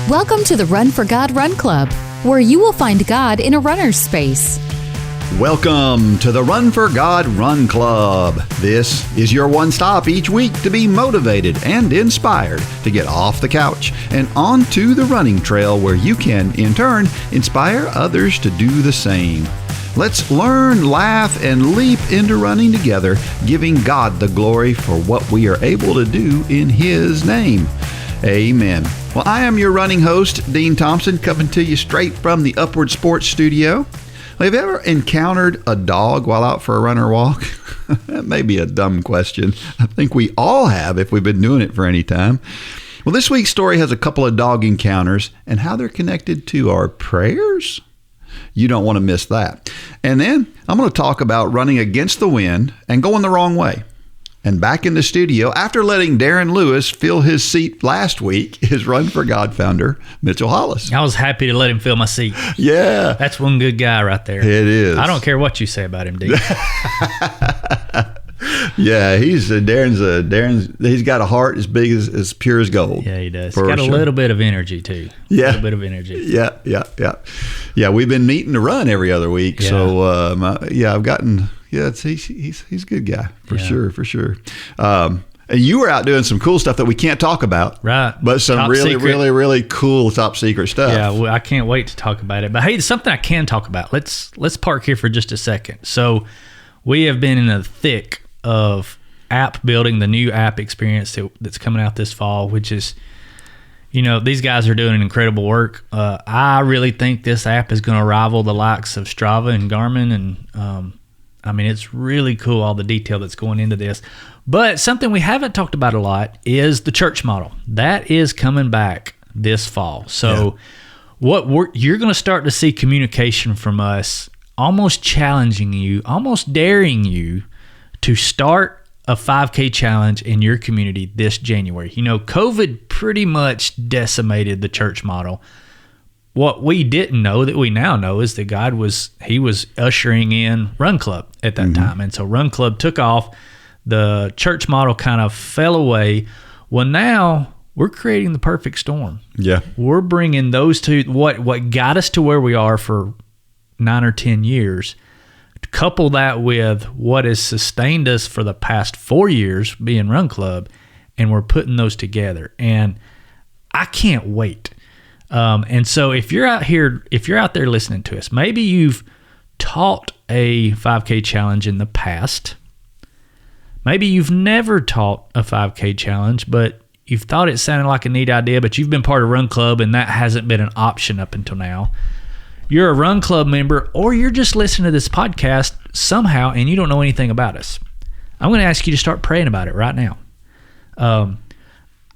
Welcome to the Run for God Run Club, where you will find God in a runner's space. Welcome to the Run for God Run Club. This is your one stop each week to be motivated and inspired to get off the couch and onto the running trail where you can, in turn, inspire others to do the same. Let's learn, laugh, and leap into running together, giving God the glory for what we are able to do in His name. Amen. Well, I am your running host, Dean Thompson, coming to you straight from the Upward Sports Studio. Have you ever encountered a dog while out for a run or walk? That may be a dumb question. I think we all have if we've been doing it for any time. Well, this week's story has a couple of dog encounters and how they're connected to our prayers. You don't want to miss that. And then I'm going to talk about running against the wind and going the wrong way. And back in the studio, after letting Darren Lewis fill his seat last week, is Run for God founder Mitchell Hollis. I was happy to let him fill my seat. Yeah. That's one good guy right there. It is. I don't care what you say about him, Dean. Yeah, he's got a heart as big as pure as gold. Yeah, he does. He's got a little bit of energy too. Yeah. A little bit of energy. Yeah, we've been meeting to run every other week. Yeah. So, I've gotten... Yeah, he's a good guy for sure. And you were out doing some cool stuff that we can't talk about, right? But some top really, secret. really cool top secret stuff. Yeah, well, I can't wait to talk about it. But hey, something I can talk about. Let's park here for just a second. So we have been in the thick of app building, the new app experience that's coming out this fall, which is, these guys are doing incredible work. I really think this app is going to rival the likes of Strava and Garmin, and it's really cool, all the detail that's going into this. But something we haven't talked about a lot is the church model. That is coming back this fall. So you're going to start to see communication from us, almost challenging you, almost daring you to start a 5K challenge in your community this January. COVID pretty much decimated the church model. What we didn't know that we now know is that God was ushering in Run Club at that time. And so Run Club took off. The church model kind of fell away. Well, now we're creating the perfect storm. Yeah. We're bringing those two, what got us to where we are for 9 or 10 years, couple that with what has sustained us for the past 4 years being Run Club, and we're putting those together. And I can't wait. And so if you're out there listening to us, maybe you've taught a 5K challenge in the past. Maybe you've never taught a 5K challenge, but you've thought it sounded like a neat idea, but you've been part of Run Club and that hasn't been an option up until now. You're a Run Club member, or you're just listening to this podcast somehow and you don't know anything about us. I'm going to ask you to start praying about it right now.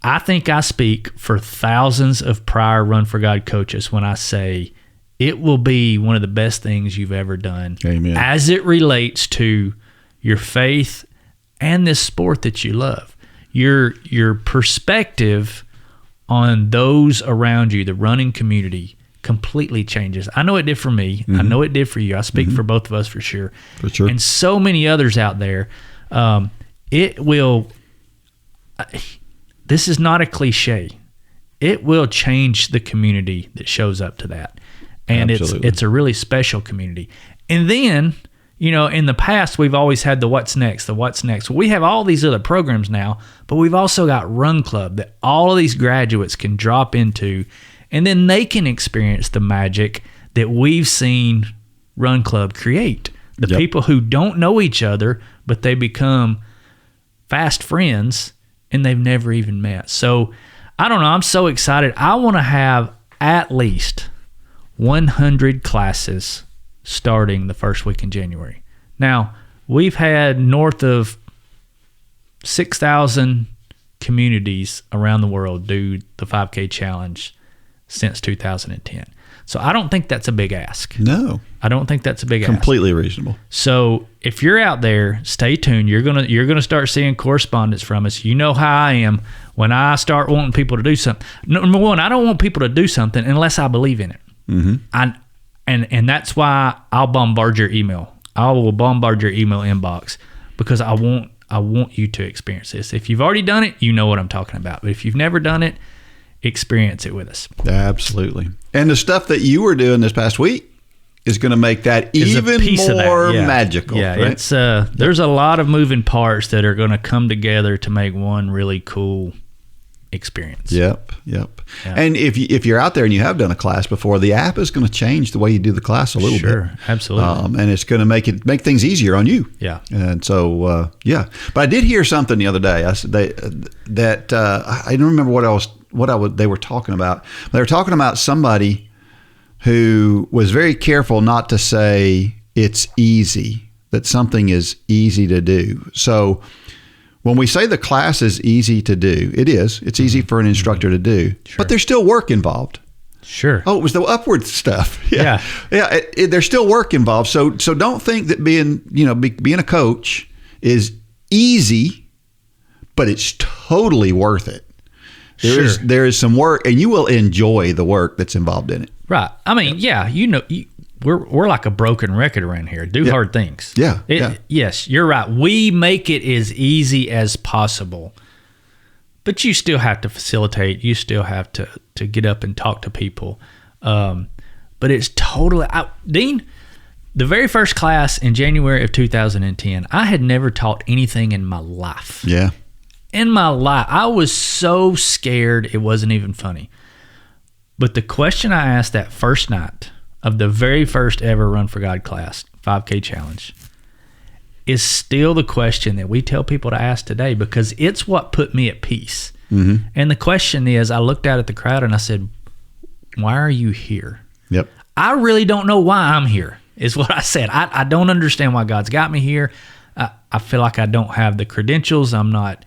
I think I speak for thousands of prior Run for God coaches when I say it will be one of the best things you've ever done. Amen. As it relates to your faith and this sport that you love. Your perspective on those around you, the running community, completely changes. I know it did for me. I know it did for you. I speak for both of us for sure. For sure. And so many others out there. It will... This is not a cliche. It will change the community that shows up to that. And it's a really special community. And then, in the past, we've always had the what's next. Well, we have all these other programs now, but we've also got Run Club that all of these graduates can drop into, and then they can experience the magic that we've seen Run Club create. The people who don't know each other, but they become fast friends, and they've never even met. So, I don't know. I'm so excited. I want to have at least 100 classes starting the first week in January. Now, we've had north of 6,000 communities around the world do the 5K challenge since 2010. So I don't think that's a big ask. No. I don't think that's a big ask. Completely reasonable. So if you're out there, stay tuned. You're gonna start seeing correspondence from us. You know how I am when I start wanting people to do something. Number one, I don't want people to do something unless I believe in it. And that's why I'll bombard your email. I will bombard your email inbox because I want you to experience this. If you've already done it, you know what I'm talking about. But if you've never done it, experience it with us. Absolutely. And the stuff that you were doing this past week is going to make that even more magical. Yeah, right? It's there's a lot of moving parts that are going to come together to make one really cool experience. Yep. And if you're out there and you have done a class before, the app is going to change the way you do the class a little bit. Sure, absolutely. And it's going to make things easier on you. Yeah. And so But I did hear something the other day. I said I don't remember what they were talking about. They were talking about somebody who was very careful not to say it's easy, that something is easy to do. So when we say the class is easy to do, it is. It's easy for an instructor to do, but there's still work involved. Sure. Oh, it was the upward stuff. Yeah. There's still work involved. So don't think that being a coach is easy, but it's totally worth it. There is some work, and you will enjoy the work that's involved in it. Right. I mean, we're like a broken record around here. Do hard things. Yeah. Yes, you're right. We make it as easy as possible, but you still have to facilitate. You still have to get up and talk to people. But it's totally Dean. The very first class in January of 2010, I had never taught anything in my life. Yeah. In my life, I was so scared it wasn't even funny. But the question I asked that first night of the very first ever Run for God class, 5K challenge, is still the question that we tell people to ask today, because it's what put me at peace. Mm-hmm. And the question is, I looked out at the crowd and I said, why are you here? Yep. I really don't know why I'm here, is what I said. I don't understand why God's got me here. I feel like I don't have the credentials. I'm not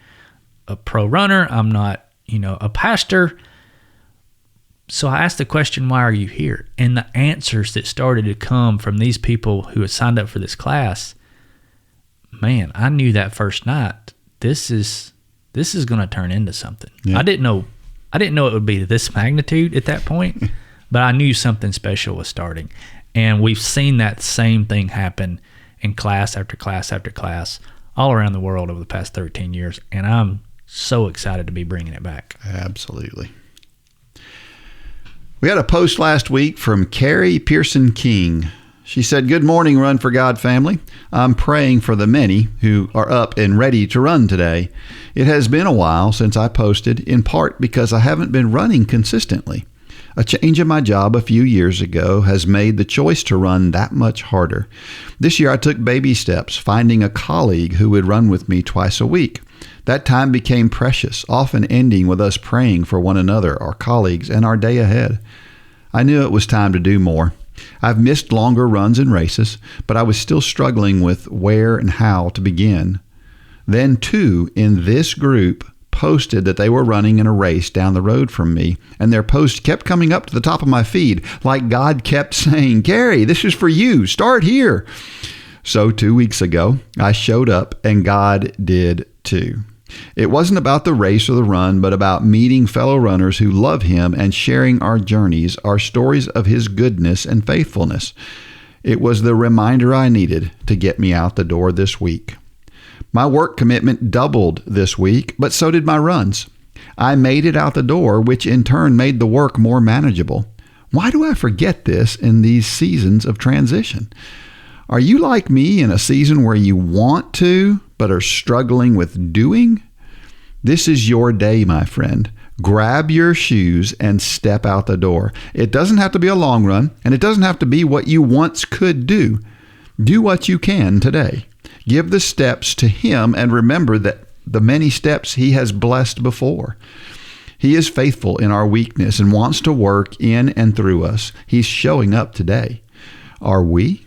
a pro runner. I'm not, a pastor. So I asked the question, why are you here? And the answers that started to come from these people who had signed up for this class, man, I knew that first night, this is going to turn into something. Yeah. I didn't know it would be this magnitude at that point, but I knew something special was starting. And we've seen that same thing happen in class after class after class all around the world over the past 13 years. And I'm so excited to be bringing it back. Absolutely. We had a post last week from Carie Pearson King. She said, "Good morning, Run for God family. I'm praying for the many who are up and ready to run today. It has been a while since I posted, in part because I haven't been running consistently. A change in my job a few years ago has made the choice to run that much harder. This year I took baby steps, finding a colleague who would run with me twice a week. That time became precious, often ending with us praying for one another, our colleagues, and our day ahead. I knew it was time to do more. I've missed longer runs and races, but I was still struggling with where and how to begin. Then two in this group posted that they were running in a race down the road from me, and their post kept coming up to the top of my feed, like God kept saying, 'Carie, this is for you. Start here.' So 2 weeks ago, I showed up, and God did too. It wasn't about the race or the run, but about meeting fellow runners who love Him and sharing our journeys, our stories of His goodness and faithfulness. It was the reminder I needed to get me out the door this week. My work commitment doubled this week, but so did my runs. I made it out the door, which in turn made the work more manageable. Why do I forget this in these seasons of transition? Are you like me in a season where you want to, but are struggling with doing? This is your day, my friend. Grab your shoes and step out the door. It doesn't have to be a long run, and it doesn't have to be what you once could do. Do what you can today. Give the steps to Him and remember that the many steps He has blessed before. He is faithful in our weakness and wants to work in and through us. He's showing up today. Are we?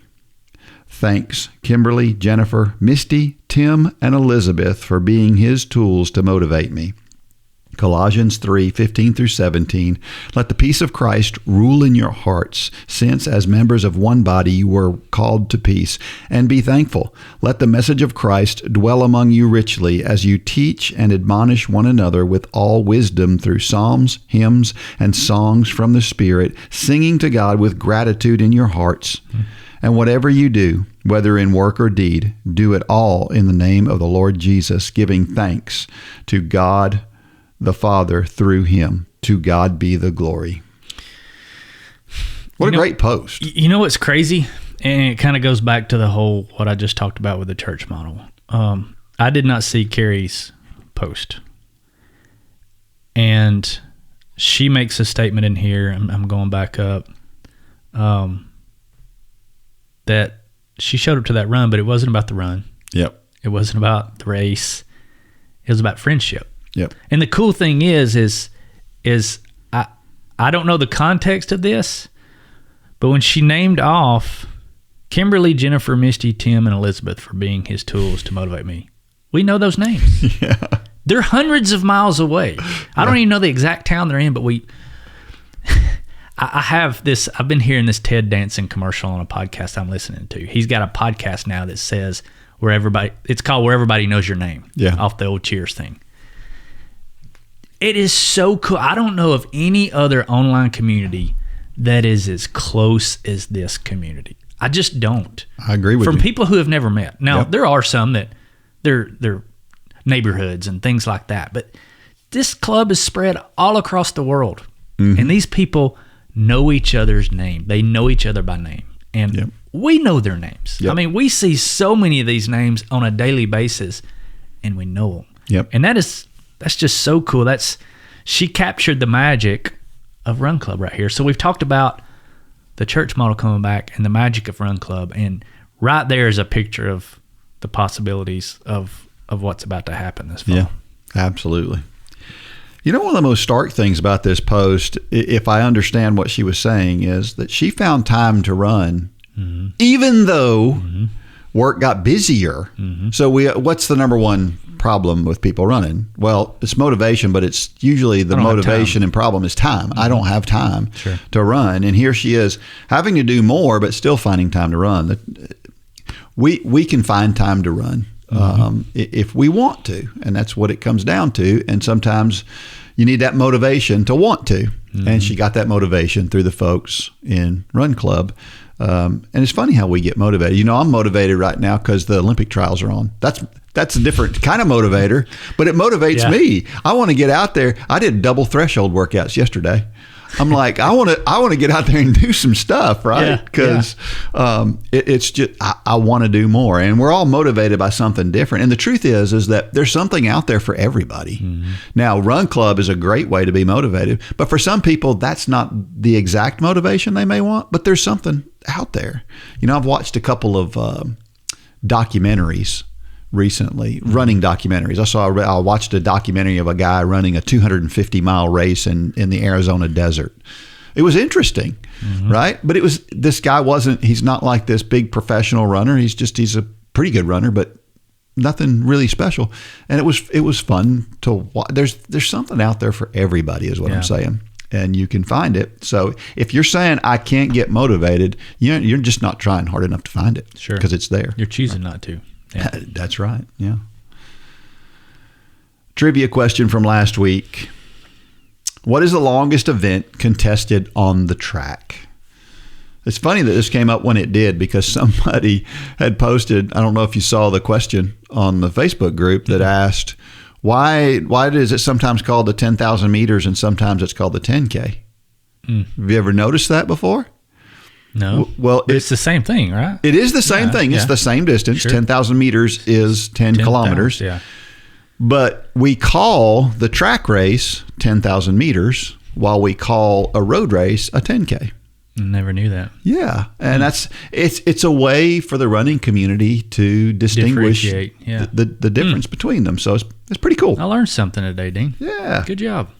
Thanks, Kimberly, Jennifer, Misty, Tim, and Elizabeth for being His tools to motivate me. Colossians 3:15-17. Let the peace of Christ rule in your hearts, since as members of one body you were called to peace, and be thankful. Let the message of Christ dwell among you richly as you teach and admonish one another with all wisdom through psalms, hymns, and songs from the Spirit, singing to God with gratitude in your hearts. And whatever you do, whether in work or deed, do it all in the name of the Lord Jesus, giving thanks to God the Father through him. To God be the glory. What a great post. You know what's crazy? And it kind of goes back to the whole, what I just talked about with the church model. I did not see Carie's post. And she makes a statement in here, I'm going back up, that she showed up to that run, but it wasn't about the run. Yep. It wasn't about the race. It was about friendship. Yep. And the cool thing is I don't know the context of this, but when she named off Kimberly, Jennifer, Misty, Tim, and Elizabeth for being his tools to motivate me, we know those names. Yeah. They're hundreds of miles away. I don't even know the exact town they're in, but I have this, I've been hearing this Ted Danson commercial on a podcast I'm listening to. He's got a podcast now that says it's called Where Everybody Knows Your Name. Yeah. Off the old Cheers thing. It is so cool. I don't know of any other online community that is as close as this community. I just don't. I agree with you. From people who have never met. Now, Yep. there are some that they're neighborhoods and things like that, but this club is spread all across the world. Mm-hmm. And these people know each other's name. They know each other by name. And Yep. we know their names. Yep. I mean, we see so many of these names on a daily basis, and we know them. Yep. And that's just so cool. She captured the magic of Run Club right here. So we've talked about the church model coming back and the magic of Run Club, and right there is a picture of the possibilities of what's about to happen this fall. Yeah, absolutely. You know, one of the most stark things about this post, if I understand what she was saying, is that she found time to run, even though work got busier. So what's the number one problem with people running? Well, it's motivation, but it's usually the motivation and problem is time. I don't have time to run. And here she is having to do more, but still finding time to run. We can find time to run. If we want to, and that's what it comes down to. And sometimes you need that motivation to want to. And she got that motivation through the folks in Run Club. And it's funny how we get motivated. You know, I'm motivated right now because the Olympic trials are on. That's a different kind of motivator, but it motivates me. I want to get out there. I did double threshold workouts yesterday. I'm like, I want to get out there and do some stuff, right? Because it's just I want to do more, and we're all motivated by something different. And the truth is that there's something out there for everybody. Now, Run Club is a great way to be motivated, but for some people, that's not the exact motivation they may want. But there's something out there. You know, I've watched a couple of documentaries recently, running documentaries. I watched a documentary of a guy running a 250-mile race in the Arizona desert. It was interesting, right? But he's not like this big professional runner. He's a pretty good runner, but nothing really special. And it was fun to watch. There's something out there for everybody is what I'm saying. And you can find it. So if you're saying I can't get motivated, you're just not trying hard enough to find it. Sure. Because it's there. You're choosing not to. Yeah. That's right. Yeah. Trivia question from last week. What is the longest event contested on the track? It's funny that this came up when it did because somebody had posted, I don't know if you saw the question on the Facebook group that asked, why is it sometimes called the 10,000 meters and sometimes it's called the 10K? Have you ever noticed that before? No. Well, it's the same thing, right? It is the same thing. It's the same distance. Sure. 10,000 meters is 10 kilometers. Yeah. But we call the track race 10,000 meters while we call a road race a 10K. Never knew that. Yeah. And it's a way for the running community to distinguish the difference between them. So it's pretty cool. I learned something today, Dean. Yeah. Good job.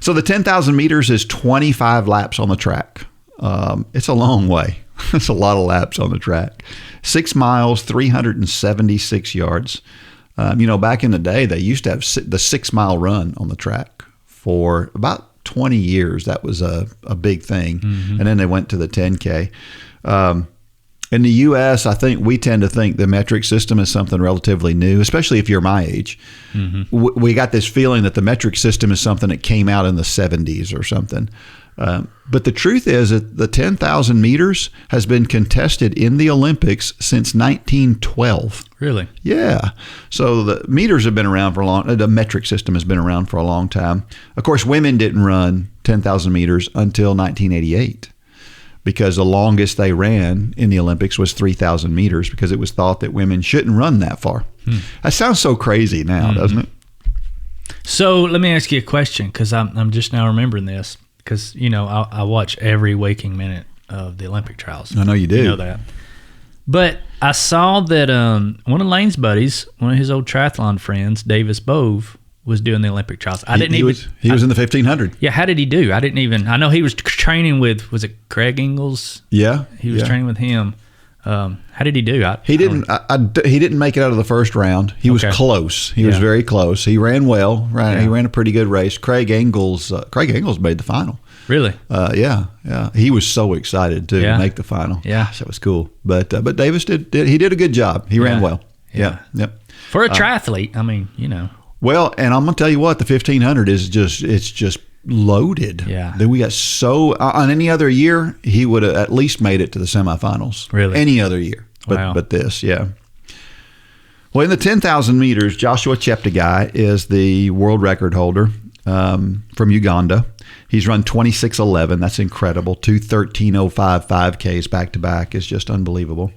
So the 10,000 meters is 25 laps on the track. It's a long way. It's a lot of laps on the track. 6 miles, 376 yards. Back in the day, they used to have the 6 mile run on the track for about 20 years. That was a big thing. And then they went to the 10K. In the U.S., I think we tend to think the metric system is something relatively new, especially if you're my age. We got this feeling that the metric system is something that came out in the 70s or something. But the truth is that the 10,000 meters has been contested in the Olympics since 1912. Really? Yeah. So the meters have been around for a long. The metric system has been around for a long time. Of course, women didn't run 10,000 meters until 1988. Because the longest they ran in the Olympics was 3,000 meters because it was thought that women shouldn't run that far. That sounds so crazy now, doesn't it? So let me ask you a question because I'm just now remembering this because, I watch every waking minute of the Olympic trials. I know you do. You know that. But I saw that one of Lane's buddies, one of his old triathlon friends, Davis Bove, was doing the Olympic trials. He was in the 1500. Yeah, how did he do? I know he was training with, was it Craig Ingalls? Yeah. He was training with him. How did he do? He didn't make it out of the first round. He was close. He was very close. He ran well. Right? He ran a pretty good race. Craig Ingalls made the final. Really? Yeah. He was so excited to make the final. Yeah. Gosh, that was cool. But Davis did a good job. He ran well. Yeah. Yep. For a triathlete, Well, and I'm gonna tell you what, the 1500 is just loaded. Yeah. Then we got on any other year, he would have at least made it to the semifinals. Really? Any other year. But this, yeah. Well, in the 10,000 meters, Joshua Cheptegei is the world record holder from Uganda. He's run 26:11. That's incredible. 2:13:05 5Ks back to back is just unbelievable.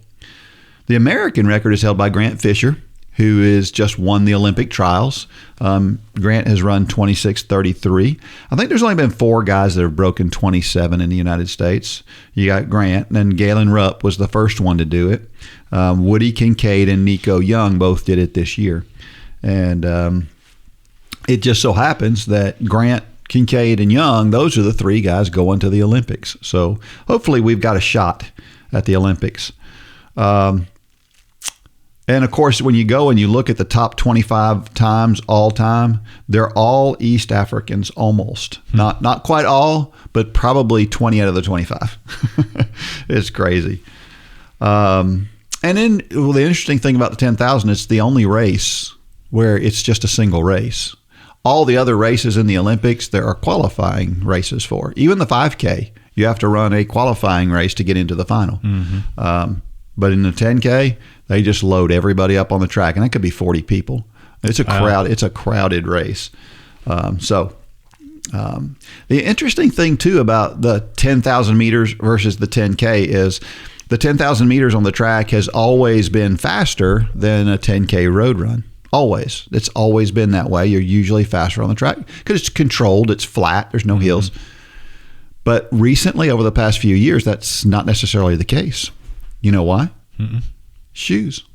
The American record is held by Grant Fisher, who has just won the Olympic trials. Grant has run 26:33. I think there's only been 4 guys that have broken 27 in the United States. You got Grant, and then Galen Rupp was the first one to do it. Woody Kincaid and Nico Young both did it this year. And it just so happens that Grant, Kincaid, and Young, those are the 3 guys going to the Olympics. So hopefully we've got a shot at the Olympics. And, of course, when you go and you look at the top 25 times all time, they're all East Africans almost. Not quite all, but probably 20 out of the 25. It's crazy. And then the interesting thing about the 10,000, it's the only race where it's just a single race. All the other races in the Olympics, there are qualifying races for. Even the 5K, you have to run a qualifying race to get into the final. But in the 10K, they just load everybody up on the track, and that could be 40 people. It's a crowd. It's a crowded race. The interesting thing too about the 10,000 meters versus the 10K is the 10,000 meters on the track has always been faster than a 10K road run. Always. It's always been that way. You're usually faster on the track because it's controlled. It's flat. There's no hills. But recently, over the past few years, that's not necessarily the case. You know why? Shoes.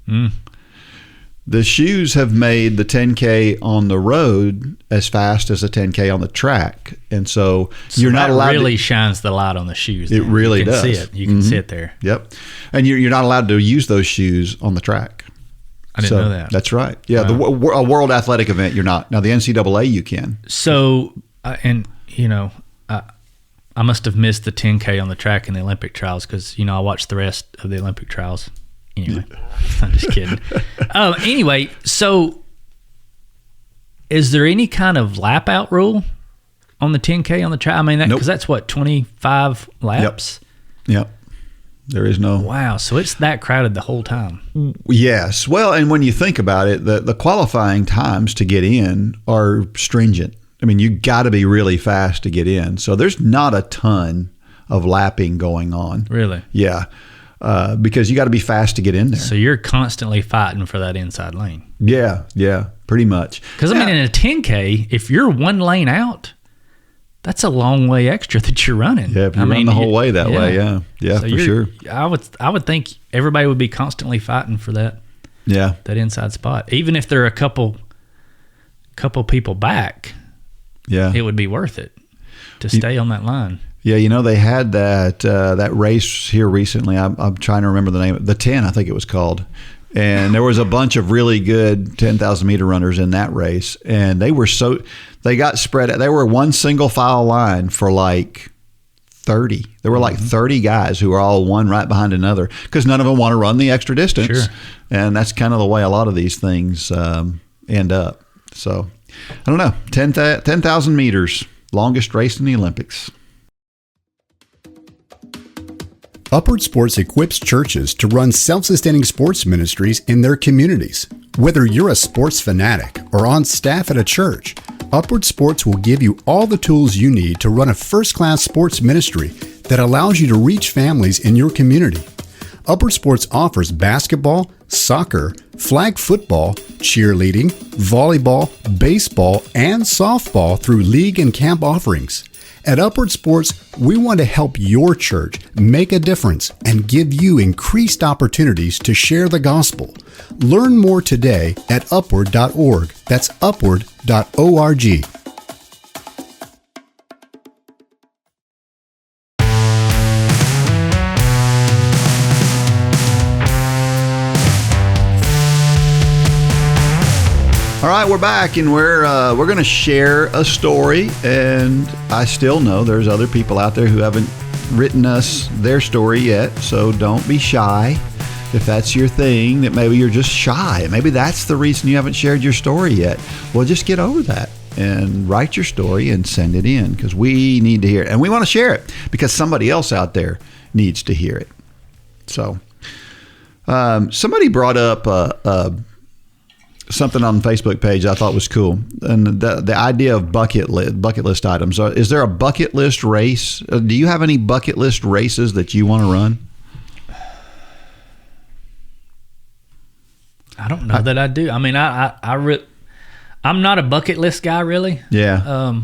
The shoes have made the 10K on the road as fast as a 10K on the track. And so you're not allowed to... It really shines the light on the shoes. It really does. You can see it. You can see it there. Yep. And you're not allowed to use those shoes on the track. I didn't know that. That's right. Yeah, wow. A world athletic event, you're not. Now, the NCAA, you can. So, I must have missed the 10K on the track in the Olympic trials because, I watched the rest of the Olympic trials. Anyway, I'm just kidding. Anyway, so is there any kind of lap out rule on the 10K on the track? I mean, because that's what, 25 laps? Yep. There is no. Wow. So it's that crowded the whole time. Yes. Well, and when you think about it, the qualifying times to get in are stringent. I mean, you got to be really fast to get in. So there's not a ton of lapping going on. Really? Yeah. Because you got to be fast to get in there. So you're constantly fighting for that inside lane. Yeah. Pretty much. Because, in a 10K, if you're one lane out, that's a long way extra that you're running. Yeah, if you run the whole way that way, yeah, so for sure. I would think everybody would be constantly fighting for that. Yeah, that inside spot, even if they're a couple people back. Yeah, it would be worth it to stay on that line. Yeah, they had that race here recently. I'm trying to remember the name. The 10, I think it was called. And there was a bunch of really good 10,000 meter runners in that race, and they got spread out. They were one single file line for like 30. There were like 30 guys who were all one right behind another because none of them want to run the extra distance. Sure. And that's kind of the way a lot of these things end up. So I don't know. 10,000 meters, longest race in the Olympics. Upward Sports equips churches to run self-sustaining sports ministries in their communities. Whether you're a sports fanatic or on staff at a church, Upward Sports will give you all the tools you need to run a first-class sports ministry that allows you to reach families in your community. Upward Sports offers basketball, soccer, flag football, cheerleading, volleyball, baseball, and softball through league and camp offerings. At Upward Sports, we want to help your church make a difference and give you increased opportunities to share the gospel. Learn more today at upward.org. That's upward.org. All right, we're back, and we're going to share a story, and I still know there's other people out there who haven't written us their story yet, so don't be shy. If that's your thing, that maybe you're just shy, maybe that's the reason you haven't shared your story yet, well, just get over that and write your story and send it in, because we need to hear it, and we want to share it because somebody else out there needs to hear it. So somebody brought up something on the Facebook page I thought was cool, and the idea of bucket list items. Is there a bucket list race? Do you have any bucket list races that you want to run? I don't know that I do. I mean, I'm not a bucket list guy, really. Yeah.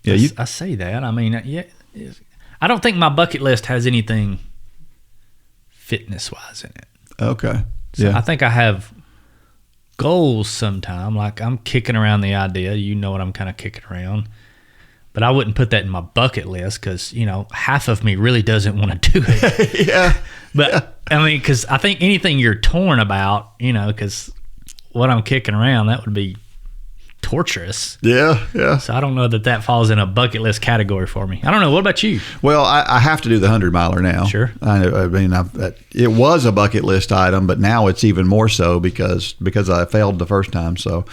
I say that. I mean, yeah. I don't think my bucket list has anything fitness-wise in it. Okay. So I think I have goals sometime. Like, I'm kicking around the idea. You know what I'm kind of kicking around. But I wouldn't put that in my bucket list because, half of me really doesn't want to do it. Yeah. But, yeah. I mean, because I think anything you're torn about, because what I'm kicking around, that would be torturous. Yeah, yeah. So I don't know that falls in a bucket list category for me. I don't know. What about you? Well, I have to do the 100-miler now. Sure. I mean, it was a bucket list item, but now it's even more so because I failed the first time. So,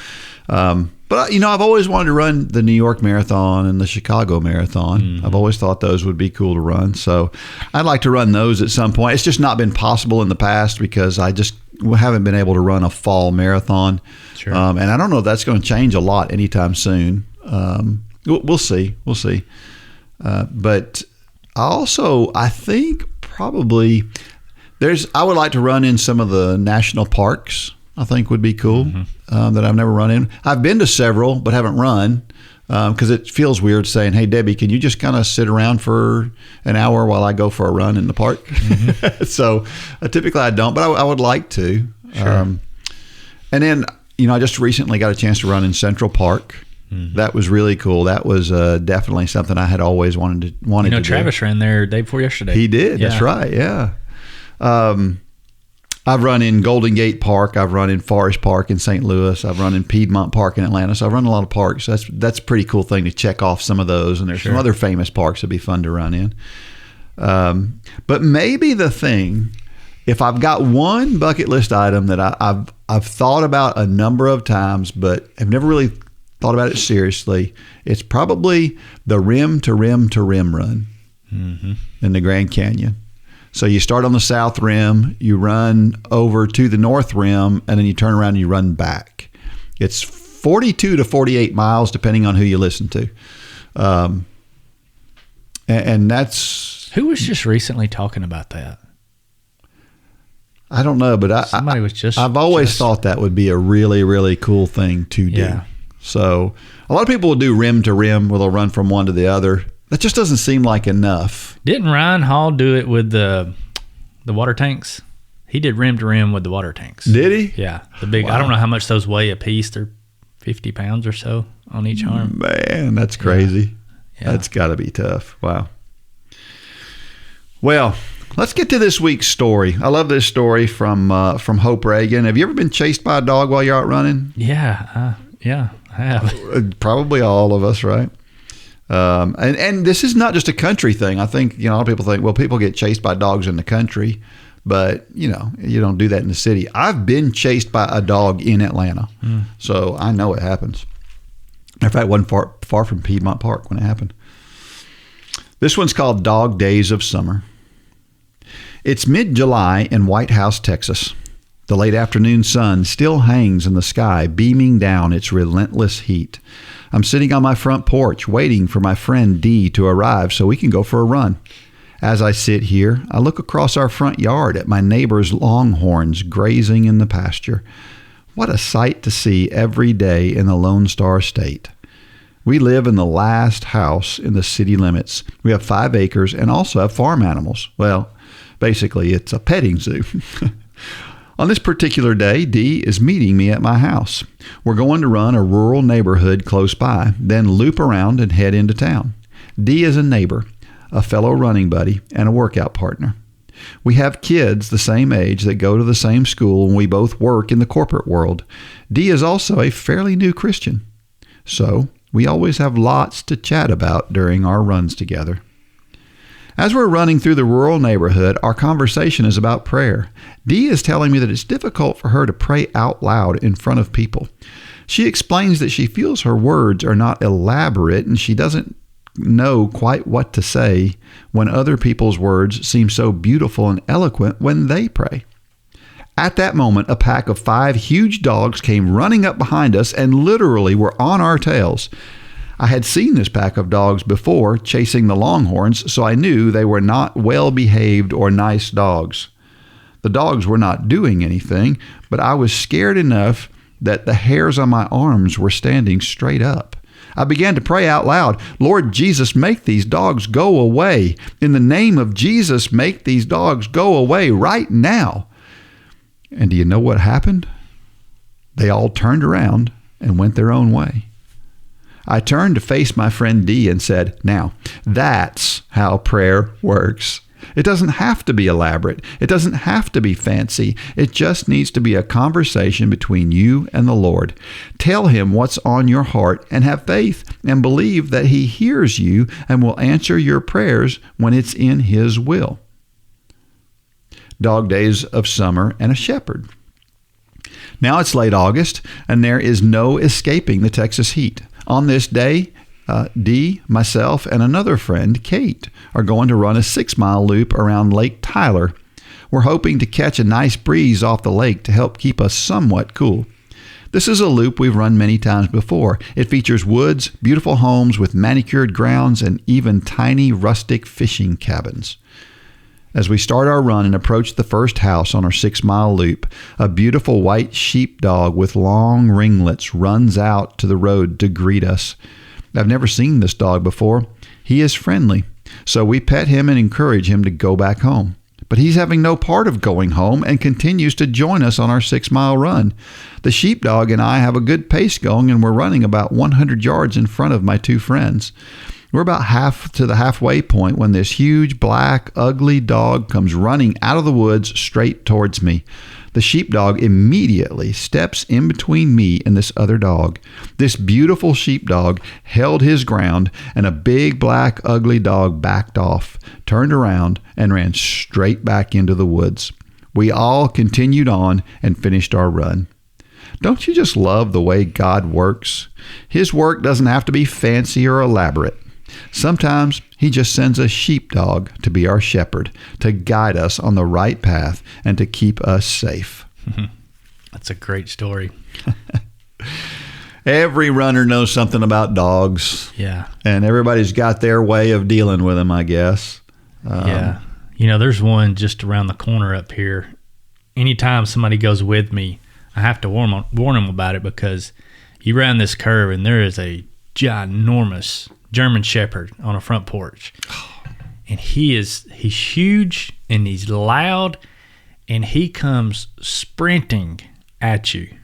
but I've always wanted to run the New York Marathon and the Chicago Marathon. Mm-hmm. I've always thought those would be cool to run. So I'd like to run those at some point. It's just not been possible in the past because I just haven't been able to run a fall marathon. Sure. And I don't know if that's going to change a lot anytime soon. We'll see. We'll see. But I think probably I would like to run in some of the national parks. I think would be cool. Mm-hmm. That I've never run in. I've been to several, but haven't run because it feels weird saying, "Hey, Debbie, can you just kind of sit around for an hour while I go for a run in the park?" Mm-hmm. So typically I don't, but I would like to. Sure. And then I just recently got a chance to run in Central Park. Mm-hmm. That was really cool. That was definitely something I had always wanted to do. Travis ran there day before yesterday. He did. Yeah. That's right. Yeah. I've run in Golden Gate Park. I've run in Forest Park in St. Louis. I've run in Piedmont Park in Atlanta. So I've run a lot of parks. That's a pretty cool thing to check off some of those. And there's some other famous parks that'd be fun to run in. But maybe the thing, if I've got one bucket list item that I've thought about a number of times, but have never really thought about it seriously, it's probably the rim to rim to rim run in the Grand Canyon. So you start on the south rim, you run over to the north rim, and then you turn around and you run back. It's 42 to 48 miles, depending on who you listen to. And that's... Who was just recently talking about that? I don't know, but somebody was just... I've always thought that would be a really, really cool thing to do. Yeah. So a lot of people will do rim to rim, where they'll run from one to the other. That just doesn't seem like enough. Didn't Ryan Hall do it with the water tanks? He did rim to rim with the water tanks. Did he? Yeah. The big. Wow. I don't know how much those weigh a piece. They're 50 pounds or so on each arm. Man, that's crazy. Yeah. That's got to be tough. Wow. Well, let's get to this week's story. I love this story from Hope Reagan. Have you ever been chased by a dog while you're out running? Yeah. I have. Probably all of us, right? And this is not just a country thing. I think, a lot of people think, well, people get chased by dogs in the country, but you don't do that in the city. I've been chased by a dog in Atlanta. So I know it happens. In fact, it wasn't far from Piedmont Park when it happened. This one's called Dog Days of Summer. It's mid-July in White House, Texas. The late afternoon sun still hangs in the sky, beaming down its relentless heat. I'm sitting on my front porch waiting for my friend Dee to arrive so we can go for a run. As I sit here, I look across our front yard at my neighbor's longhorns grazing in the pasture. What a sight to see every day in the Lone Star State. We live in the last house in the city limits. We have 5 acres and also have farm animals. Well, basically, it's a petting zoo. On this particular day, Dee is meeting me at my house. We're going to run a rural neighborhood close by, then loop around and head into town. Dee is a neighbor, a fellow running buddy, and a workout partner. We have kids the same age that go to the same school, and we both work in the corporate world. Dee is also a fairly new Christian. So, we always have lots to chat about during our runs together. As we're running through the rural neighborhood, our conversation is about prayer. Dee is telling me that it's difficult for her to pray out loud in front of people. She explains that she feels her words are not elaborate and she doesn't know quite what to say when other people's words seem so beautiful and eloquent when they pray. At that moment, a pack of 5 huge dogs came running up behind us and literally were on our tails. I had seen this pack of dogs before chasing the longhorns, so I knew they were not well-behaved or nice dogs. The dogs were not doing anything, but I was scared enough that the hairs on my arms were standing straight up. I began to pray out loud, "Lord Jesus, make these dogs go away. In the name of Jesus, make these dogs go away right now." And do you know what happened? They all turned around and went their own way. I turned to face my friend Dee and said, "Now, that's how prayer works. It doesn't have to be elaborate. It doesn't have to be fancy. It just needs to be a conversation between you and the Lord. Tell Him what's on your heart and have faith and believe that He hears you and will answer your prayers when it's in His will." Dog days of summer and a shepherd. Now it's late August, and there is no escaping the Texas heat. On this day, Dee, myself, and another friend, Kate, are going to run a 6-mile loop around Lake Tyler. We're hoping to catch a nice breeze off the lake to help keep us somewhat cool. This is a loop we've run many times before. It features woods, beautiful homes with manicured grounds, and even tiny rustic fishing cabins. As we start our run and approach the first house on our 6-mile loop, a beautiful white sheepdog with long ringlets runs out to the road to greet us. I've never seen this dog before. He is friendly, so we pet him and encourage him to go back home. But he's having no part of going home and continues to join us on our 6-mile run. The sheepdog and I have a good pace going, and we're running about 100 yards in front of my 2 friends. We're about half to the halfway point when this huge, black, ugly dog comes running out of the woods straight towards me. The sheepdog immediately steps in between me and this other dog. This beautiful sheepdog held his ground, and a big, black, ugly dog backed off, turned around, and ran straight back into the woods. We all continued on and finished our run. Don't you just love the way God works? His work doesn't have to be fancy or elaborate. Sometimes He just sends a sheepdog to be our shepherd, to guide us on the right path and to keep us safe. That's a great story. Every runner knows something about dogs. Yeah. And everybody's got their way of dealing with them, I guess. Yeah. You know, there's one just around the corner up here. Anytime somebody goes with me, I have to warn them about it, because you round this curve and there is a ginormous German Shepherd on a front porch. And he's huge and he's loud, and he comes sprinting at you.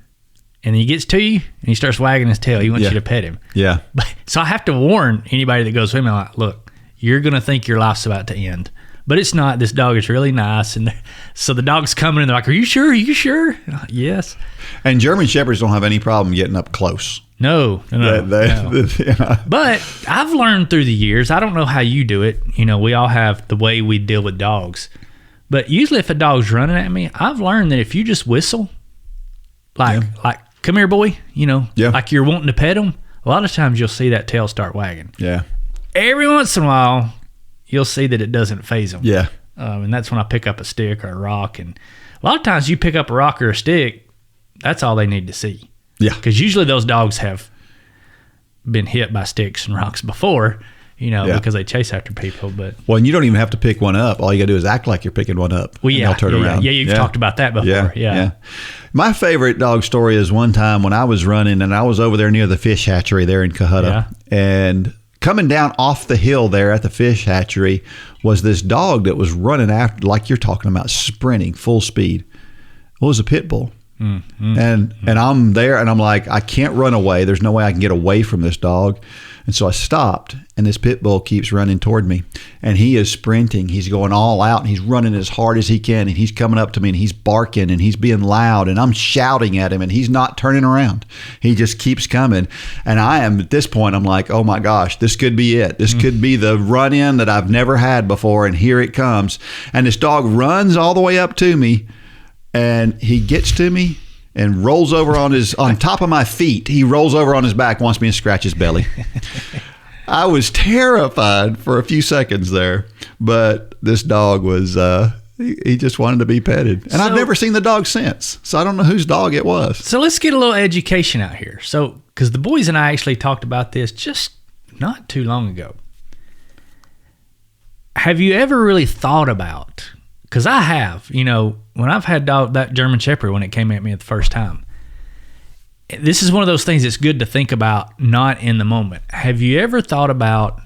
And he gets to you and he starts wagging his tail. He wants you to pet him. Yeah. So I have to warn anybody that goes with me, like, look, you're going to think your life's about to end. But it's not. This dog is really nice. And so the dog's coming and they're like, "Are you sure? Are you sure?" Like, yes. And German Shepherds don't have any problem getting up close. No. But I've learned through the years, I don't know how you do it. You know, we all have the way we deal with dogs. But usually if a dog's running at me, I've learned that if you just whistle, like, "Come here, boy," you know, like you're wanting to pet him, a lot of times you'll see that tail start wagging. Yeah. Every once in a while, you'll see that it doesn't faze them. Yeah. And that's when I pick up a stick or a rock. And a lot of times you pick up a rock or a stick, that's all they need to see. Yeah. Because usually those dogs have been hit by sticks and rocks before, because they chase after people. But and you don't even have to pick one up. All you got to do is act like you're picking one up. Well, and they'll turn around. Yeah, you've talked about that before. Yeah. My favorite dog story is one time when I was running and I was over there near the fish hatchery there in Cohutta. And coming down off the hill there at the fish hatchery was this dog that was running after, like you're talking about, sprinting full speed. It was a pit bull. And I'm there and I'm like, I can't run away. There's no way I can get away from this dog. And so I stopped, and this pit bull keeps running toward me, and he is sprinting. He's going all out, and he's running as hard as he can, and he's coming up to me, and he's barking, and he's being loud, and I'm shouting at him, and he's not turning around. He just keeps coming. And I am, at this point, I'm like, oh my gosh, this could be it. This could be the run-in that I've never had before, and here it comes. And this dog runs all the way up to me, and he gets to me and rolls over on top of my feet. He rolls over on his back, wants me to scratch his belly. I was terrified for a few seconds there, but this dog was, he just wanted to be petted. And I've never seen the dog since, so I don't know whose dog it was. So let's get a little education out here. So, because the boys and I actually talked about this just not too long ago. Have you ever really thought about, because I have, when I've had that German Shepherd when it came at me the first time, this is one of those things that's good to think about, not in the moment. Have you ever thought about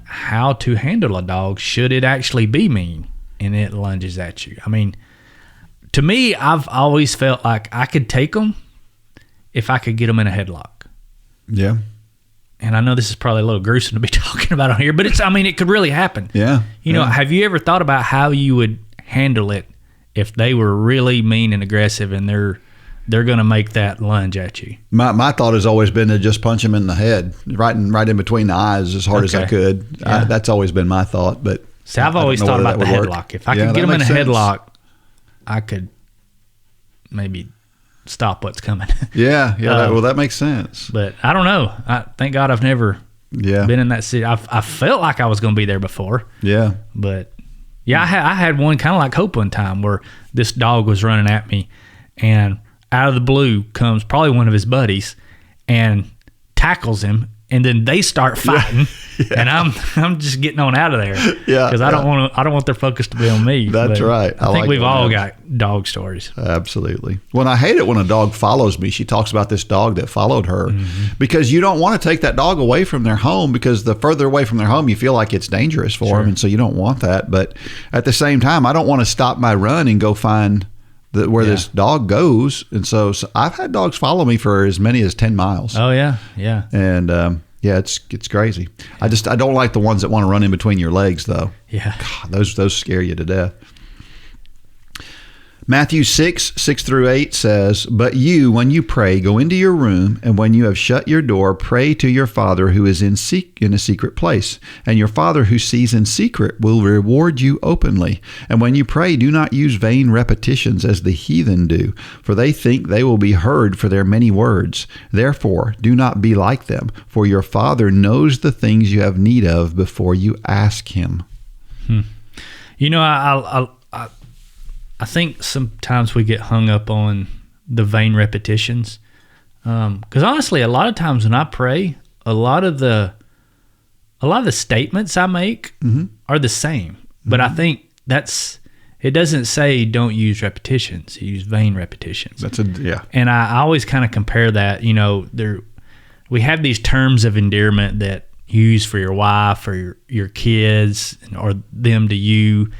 how to handle a dog should it actually be mean and it lunges at you? I mean, to me, I've always felt like I could take them if I could get them in a headlock. Yeah. And I know this is probably a little gruesome to be talking about on here, but it could really happen. Yeah. Have you ever thought about how you would handle it if they were really mean and aggressive and they're going to make that lunge at you? My thought has always been to just punch him in the head, right in between the eyes as hard as I could. Yeah. That's always been my thought. But see, I've always thought about the headlock. If I could get him in a headlock, I could maybe stop what's coming. Yeah. That makes sense. But I don't know. Thank God I've never been in that city. I felt like I was going to be there before. Yeah. But yeah, I had one kind of like Hope one time where this dog was running at me, and out of the blue comes probably one of his buddies and tackles him, and then they start fighting, and I'm just getting on out of there. Yeah, because I don't want their focus to be on me. That's right. I think we've all got dog stories. Absolutely. When I hate it when a dog follows me. She talks about this dog that followed her, because you don't want to take that dog away from their home, because the further away from their home, you feel like it's dangerous for them, and so you don't want that. But at the same time, I don't want to stop my run and go find where this dog goes. And so I've had dogs follow me for as many as 10 miles. Oh yeah. And it's crazy. I don't like the ones that want to run in between your legs though. Yeah. God, those scare you to death. Matthew 6:6-8 says, "But you, when you pray, go into your room, and when you have shut your door, pray to your Father who is in a secret place. And your Father who sees in secret will reward you openly. And when you pray, do not use vain repetitions as the heathen do, for they think they will be heard for their many words. Therefore, do not be like them, for your Father knows the things you have need of before you ask Him." I think sometimes we get hung up on the vain repetitions. Because honestly, a lot of times when I pray, a lot of the statements I make are the same. But I think it doesn't say don't use repetitions, use vain repetitions. And I always kind of compare that, we have these terms of endearment that you use for your wife or your kids or them to you.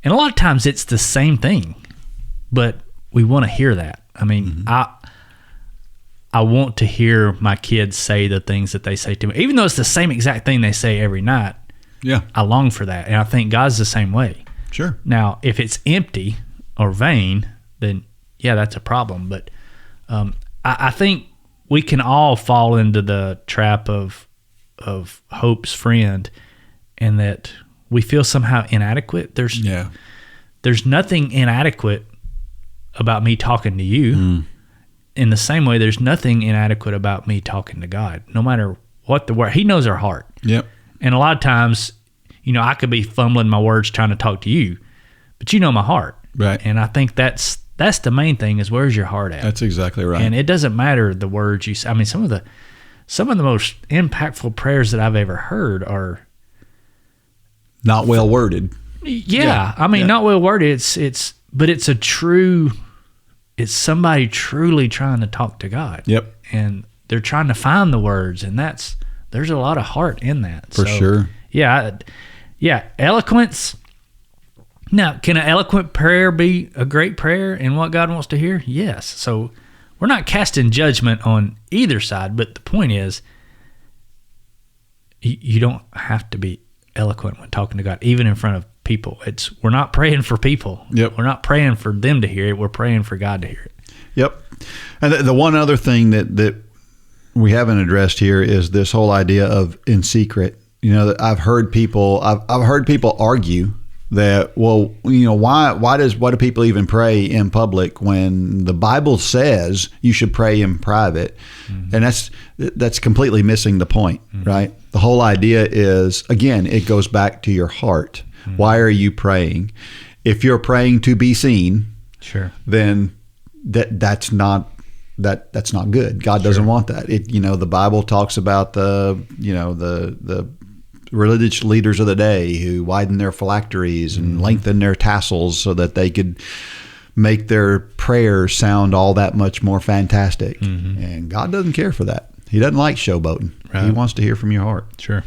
And a lot of times it's the same thing, but we want to hear that. I mean, I want to hear my kids say the things that they say to me, even though it's the same exact thing they say every night. Yeah, I long for that, and I think God's the same way. Sure. Now, if it's empty or vain, then yeah, that's a problem. But I think we can all fall into the trap of Hope's friend, and that we feel somehow inadequate. There's nothing inadequate about me talking to you. In the same way, there's nothing inadequate about me talking to God. No matter what the word, He knows our heart. Yep. And a lot of times, I could be fumbling my words trying to talk to you, but you know my heart. Right. And I think that's the main thing is, where's your heart at? That's exactly right. And it doesn't matter the words you say. I mean, some of the most impactful prayers that I've ever heard are not well worded. Yeah. I mean, not well worded. But it's somebody truly trying to talk to God. Yep. And they're trying to find the words, and there's a lot of heart in that. For sure. Yeah. Eloquence. Now, can an eloquent prayer be a great prayer and what God wants to hear? Yes. So we're not casting judgment on either side, but the point is, you don't have to be eloquent when talking to God, even in front of people. We're not praying for people. Yep. We're not praying for them to hear it. We're praying for God to hear it. Yep. And the one other thing that we haven't addressed here is this whole idea of in secret. That I've heard people argue that, well, why do people even pray in public when the Bible says you should pray in private? Mm-hmm. And that's completely missing the point, right? The whole idea is, again, it goes back to your heart. Mm-hmm. Why are you praying? If you're praying to be seen, sure, then that's not good. God doesn't want that. The Bible talks about the religious leaders of the day who widened their phylacteries and lengthened their tassels so that they could make their prayers sound all that much more fantastic. Mm-hmm. And God doesn't care for that. He doesn't like showboating. Right. He wants to hear from your heart. Sure.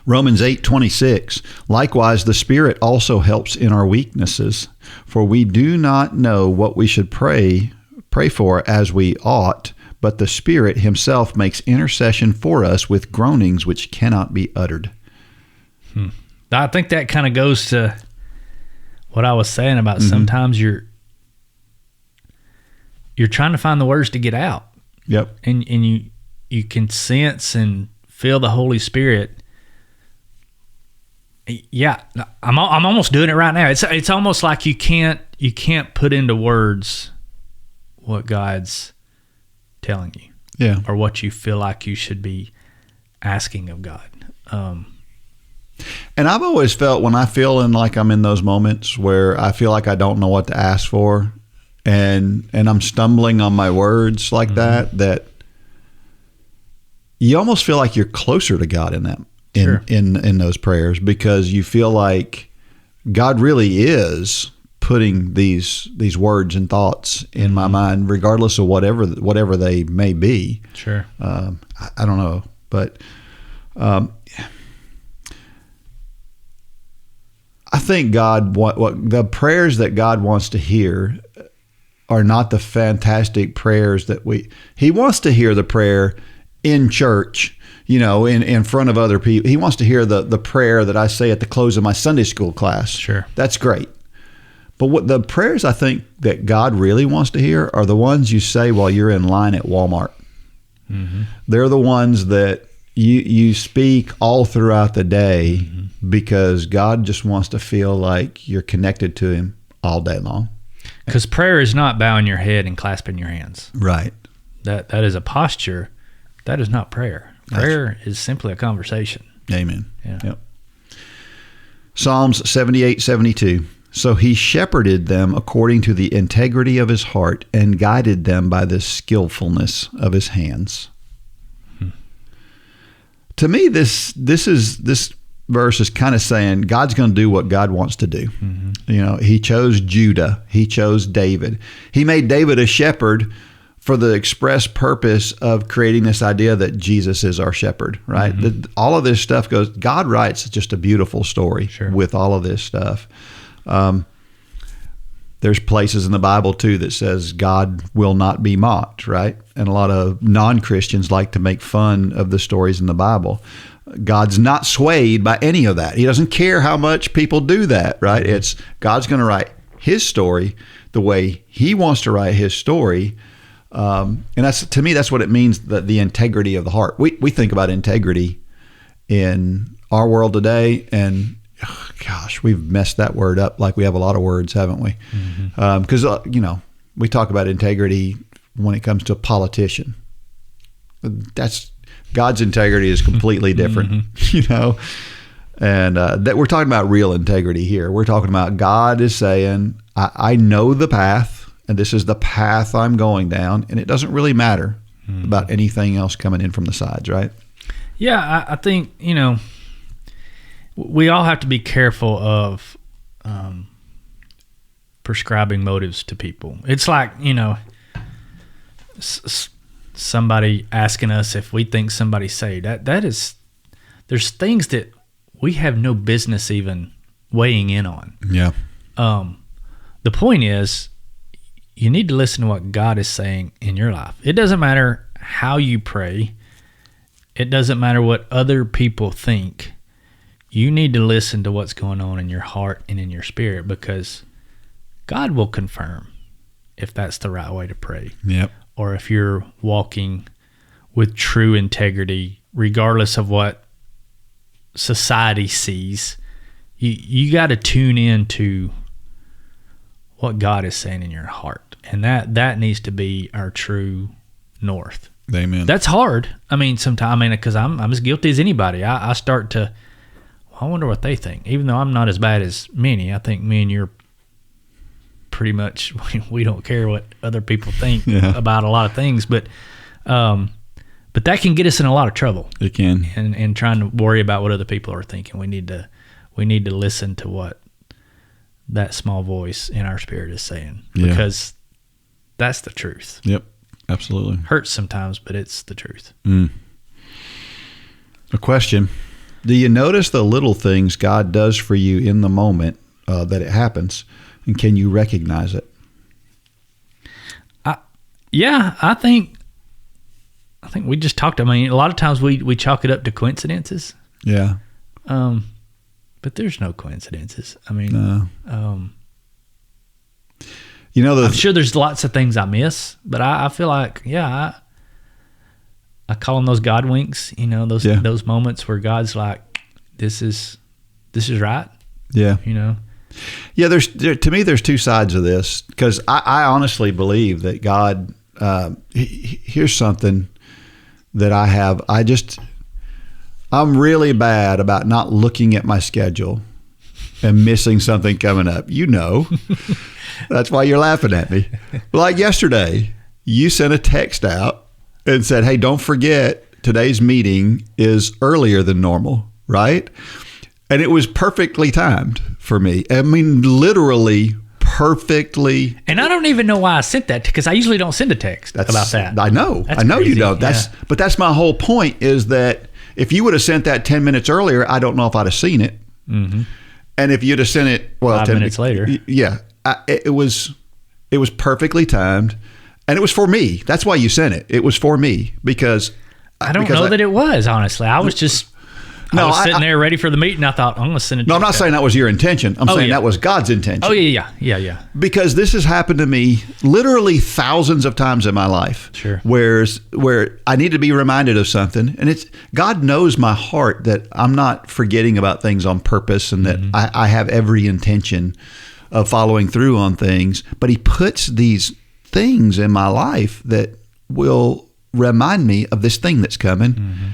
Romans 8:26. Likewise, the Spirit also helps in our weaknesses, for we do not know what we should pray for as we ought, but the Spirit himself makes intercession for us with groanings which cannot be uttered. I think that kind of goes to what I was saying about sometimes you're trying to find the words to get out. Yep. And you can sense and feel the Holy Spirit. Yeah, I'm almost doing it right now. It's almost like you can't put into words what God's telling you, or what you feel like you should be asking of God. And I've always felt when I feel like I'm in those moments where I feel like I don't know what to ask for, and I'm stumbling on my words like that you almost feel like you're closer to God in that in those prayers, because you feel like God really is putting these words and thoughts in my mind, regardless of whatever they may be. Sure. I don't know, but I think God, what the prayers that God wants to hear are not the fantastic prayers that He wants to hear the prayer in church, in front of other people. He wants to hear the prayer that I say at the close of my Sunday school class. Sure. That's great. But what the prayers I think that God really wants to hear are the ones you say while you're in line at Walmart. Mm-hmm. They're the ones that you speak all throughout the day, because God just wants to feel like you're connected to Him all day long. Because prayer is not bowing your head and clasping your hands. Right. That is a posture. That is not prayer. Prayer is simply a conversation. Amen. Yeah. Yep. Psalms 78:72. So He shepherded them according to the integrity of His heart and guided them by the skillfulness of His hands. To me, this verse is kind of saying God's going to do what God wants to do. He chose Judah. He chose David. He made David a shepherd for the express purpose of creating this idea that Jesus is our shepherd, right? All of this stuff God writes just a beautiful story with all of this stuff. There's places in the Bible too that says God will not be mocked, right? And a lot of non-Christians like to make fun of the stories in the Bible. God's not swayed by any of that. He doesn't care how much people do that, right? It's God's going to write His story the way He wants to write His story. And to me, that's what it means, the integrity of the heart. We think about integrity in our world today, and gosh, we've messed that word up like we have a lot of words, haven't we? Because, we talk about integrity when it comes to a politician. God's integrity is completely different, And that we're talking about real integrity here. We're talking about God is saying, I know the path, and this is the path I'm going down, and it doesn't really matter about anything else coming in from the sides, right? Yeah, I think, we all have to be careful of prescribing motives to people. It's like, somebody asking us if we think somebody's saved. There's things that we have no business even weighing in on. Yeah. The point is, you need to listen to what God is saying in your life. It doesn't matter how you pray. It doesn't matter what other people think. You need to listen to what's going on in your heart and in your spirit, because God will confirm if that's the right way to pray. Yep. Or if you're walking with true integrity, regardless of what society sees. You got to tune in to what God is saying in your heart. And that needs to be our true north. Amen. That's hard. Sometimes, because I'm as guilty as anybody. I start to, I wonder what they think. Even though I'm not as bad as many, I think me and you're pretty much, we don't care what other people think about a lot of things. But that can get us in a lot of trouble. It can. And trying to worry about what other people are thinking. We need to listen to what that small voice in our spirit is saying, because that's the truth. Yep, absolutely. Hurts sometimes, but it's the truth. A question: do you notice the little things God does for you in the moment that it happens, and can you recognize it? I think we just talked. A lot of times we chalk it up to coincidences. Yeah. But there's no coincidences. No. I'm sure there's lots of things I miss, but I feel like, I call them those God winks, those moments where God's like, this is right. Yeah. Yeah. To me, there's two sides of this, because I honestly believe that God, here's something that I have. I'm really bad about not looking at my schedule and missing something coming up. That's why you're laughing at me. Like yesterday, you sent a text out and said, hey, don't forget today's meeting is earlier than normal, right? And it was perfectly timed for me. Literally perfectly. And I don't even know why I sent that, because I usually don't send a text about that. I know. That's I know crazy. You don't. But that's my whole point, is that if you would have sent that 10 minutes earlier, I don't know if I'd have seen it. Mm-hmm. And if you'd have sent it, 5 minutes later. Yeah. It was perfectly timed, and it was for me. That's why you sent it. It was for me, because I don't know that it was, honestly. I was just sitting there ready for the meeting. I thought, I'm going to send it. No, I'm not saying that was your intention. I'm saying that was God's intention. Oh, yeah. Because this has happened to me literally thousands of times in my life. Sure. Where I need to be reminded of something. And God knows my heart that I'm not forgetting about things on purpose, and that I have every intention of following through on things. But He puts these things in my life that will remind me of this thing that's coming. Mm-hmm.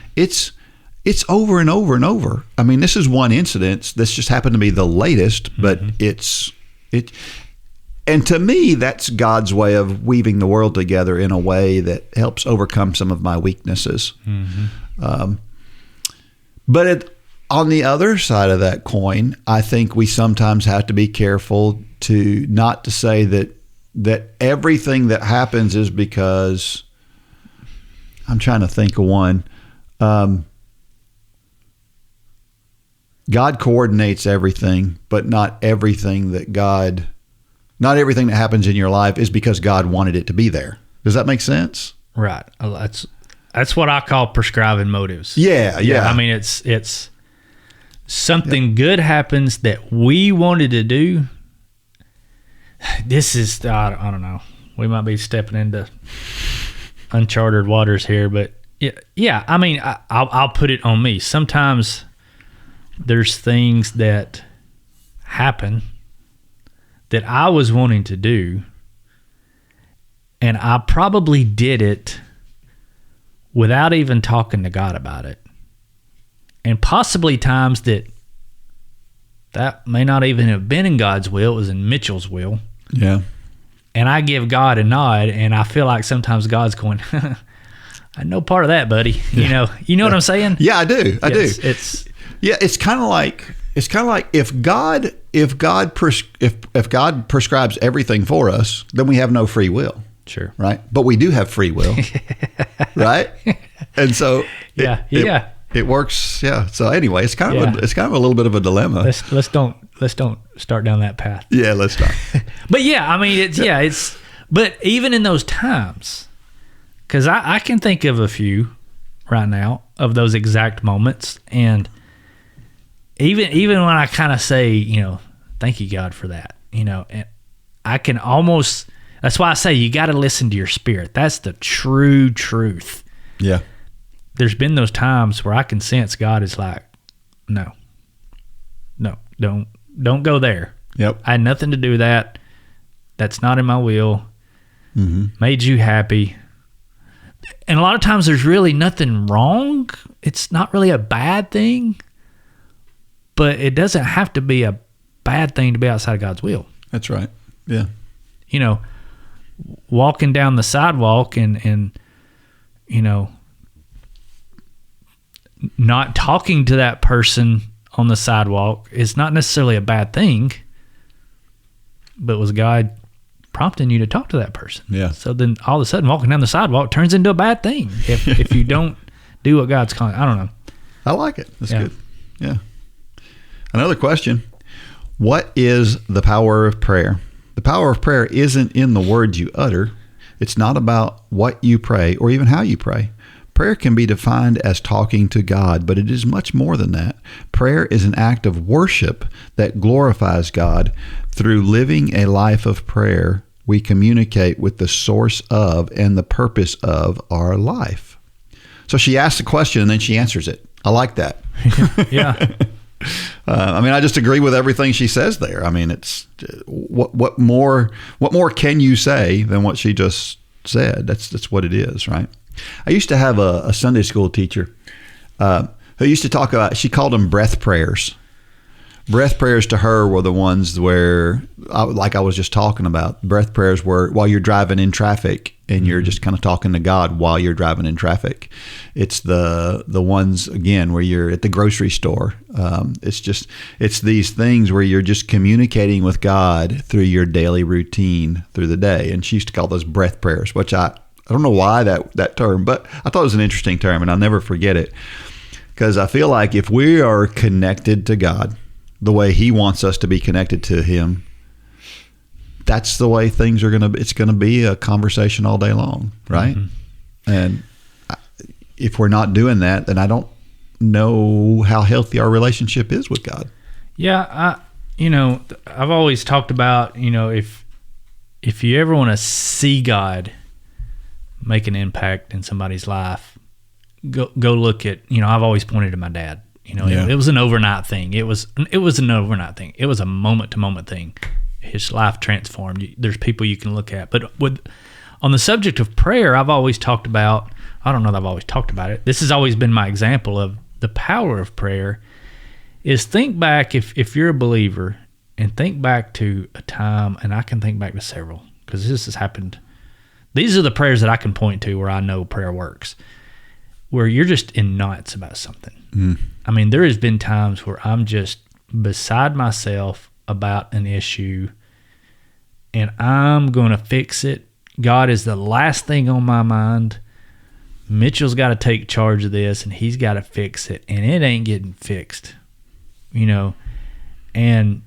It's over and over and over. This is one incident that's just happened to be the latest, but and to me, that's God's way of weaving the world together in a way that helps overcome some of my weaknesses. Mm-hmm. But on the other side of that coin, I think we sometimes have to be careful not to say that everything that happens is because, I'm trying to think of one. God coordinates everything, but not everything that happens in your life is because God wanted it to be there. Does that make sense? Right. That's what I call prescribing motives. Yeah. It's something good happens that we wanted to do. This is, I don't know. We might be stepping into uncharted waters here, but yeah. I'll put it on me. Sometimes there's things that happen that I was wanting to do, and I probably did it without even talking to God about it. And possibly times that that may not even have been in God's will. It was in Mitchell's will. Yeah. And I give God a nod, and I feel like sometimes God's going, I had no part of that, buddy. Yeah. You know what I'm saying? Yeah, I do. I do. It's kind of like if God prescribes everything for us, then we have no free will. Sure. Right? But we do have free will. Right? And so it works. Yeah. So anyway, it's kind of a little bit of a dilemma. Let's don't start down that path. Yeah, let's not. But yeah, I mean, but even in those times, because I can think of a few right now of those exact moments, and even when I kind of say, thank you, God, for that, and I can almost, that's why I say you got to listen to your spirit. That's the true truth. Yeah. There's been those times where I can sense God is like, no, don't go there. Yep. I had nothing to do with that. That's not in my will. Mm-hmm. Made you happy. And a lot of times there's really nothing wrong. It's not really a bad thing, but it doesn't have to be a bad thing to be outside of God's will. That's right. Yeah. Walking down the sidewalk and not talking to that person on the sidewalk is not necessarily a bad thing, but was God prompting you to talk to that person? Yeah. So then all of a sudden walking down the sidewalk turns into a bad thing if you don't do what God's calling. I don't know. I like it. That's good. Yeah. Another question. What is the power of prayer? The power of prayer isn't in the words you utter. It's not about what you pray or even how you pray. Prayer can be defined as talking to God, but it is much more than that. Prayer is an act of worship that glorifies God. Through living a life of prayer, we communicate with the source of and the purpose of our life. So she asks a question and then she answers it. I like that. Yeah. I just agree with everything she says there. I mean, it's what more can you say than what she just said? That's what it is, right? I used to have a Sunday school teacher who used to talk about, she called them breath prayers. Breath prayers to her were the ones where, like I was just talking about, breath prayers were while you're driving in traffic and you're just kind of talking to God while you're driving in traffic. It's the ones, again, where you're at the grocery store. It's these things where you're just communicating with God through your daily routine through the day. And she used to call those breath prayers, which I don't know why that term, but I thought it was an interesting term and I'll never forget it. Because I feel like if we are connected to God the way He wants us to be connected to Him, that's the way things are it's going to be a conversation all day long, right? Mm-hmm. And if we're not doing that, then I don't know how healthy our relationship is with God. Yeah, I've always talked about, if you ever want to see God make an impact in somebody's life, go look at, I've always pointed to my dad. It was an overnight thing. It was an overnight thing. It was a moment to moment thing. His life transformed. There's people you can look at. But on the subject of prayer, I've always talked about, I don't know that I've always talked about it. This has always been my example of the power of prayer is think back, if you're a believer, and think back to a time, and I can think back to several, because this has happened. These are the prayers that I can point to where I know prayer works, where you're just in knots about something. Mm. I mean, there has been times where I'm just beside myself about an issue and I'm going to fix it. God is the last thing on my mind. Mitchell's got to take charge of this and he's got to fix it, and it ain't getting fixed, and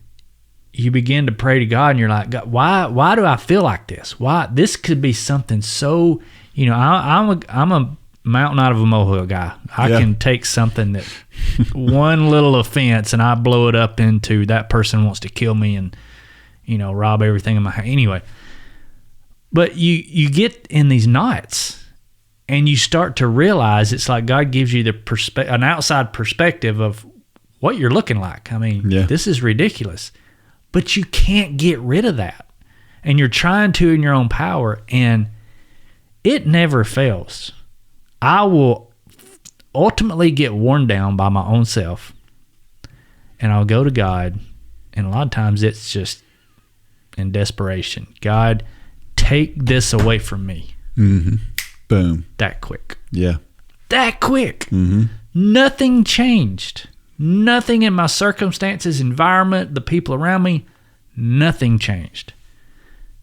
you begin to pray to God and you're like, God, why do I feel like this? Why? This could be something so, I'm a mountain out of a molehill guy. I can take something that one little offense and I blow it up into that person wants to kill me and, rob everything in my house. Anyway, but you get in these knots and you start to realize it's like God gives you an outside perspective of what you're looking like. I mean, This is ridiculous, but you can't get rid of that. And you're trying to in your own power, and it never fails. I will ultimately get worn down by my own self, and I'll go to God And a lot of times it's just in desperation. God, take this away from me. Mm-hmm. Boom. That quick. Yeah. That quick. Mm-hmm. Nothing changed. Nothing in my circumstances, environment, the people around me, nothing changed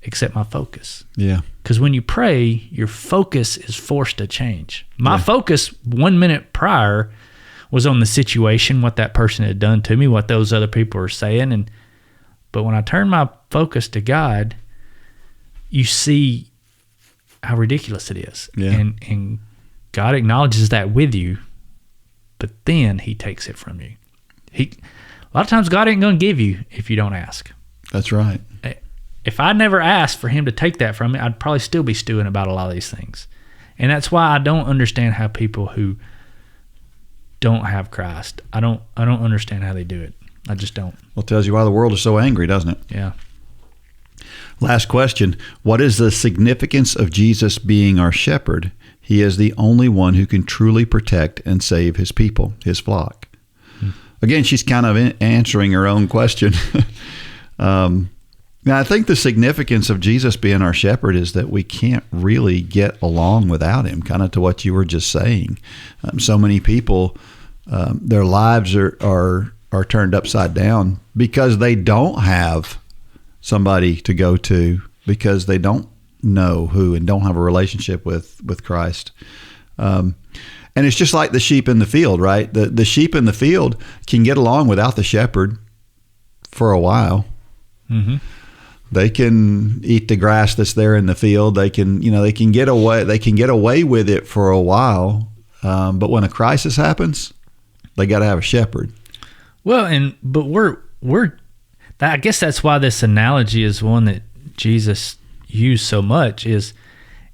except my focus. Yeah. Because when you pray, your focus is forced to change. My focus 1 minute prior was on the situation, what that person had done to me, what those other people were saying. But when I turn my focus to God, you see how ridiculous it is. Yeah. And God acknowledges that with you, but then he takes it from you. A lot of times God ain't going to give you if you don't ask. That's right. If I never asked for him to take that from me, I'd probably still be stewing about a lot of these things. And that's why I don't understand how people who don't have Christ, I don't understand how they do it. I just don't. Well, it tells you why the world is so angry, doesn't it? Yeah. Last question. What is the significance of Jesus being our shepherd? He is the only one who can truly protect and save his people, his flock. Again, she's kind of answering her own question. Now, I think the significance of Jesus being our shepherd is that we can't really get along without him, kind of to what you were just saying. So many people, their lives are turned upside down because they don't have somebody to go to, because they don't know who and don't have a relationship with Christ. And it's just like the sheep in the field, right? The sheep in the field can get along without the shepherd for a while. Mm-hmm. They can eat the grass that's there in the field. They can get away with it for a while. But when a crisis happens, they got to have a shepherd. Well, I guess that's why this analogy is one that Jesus used so much, is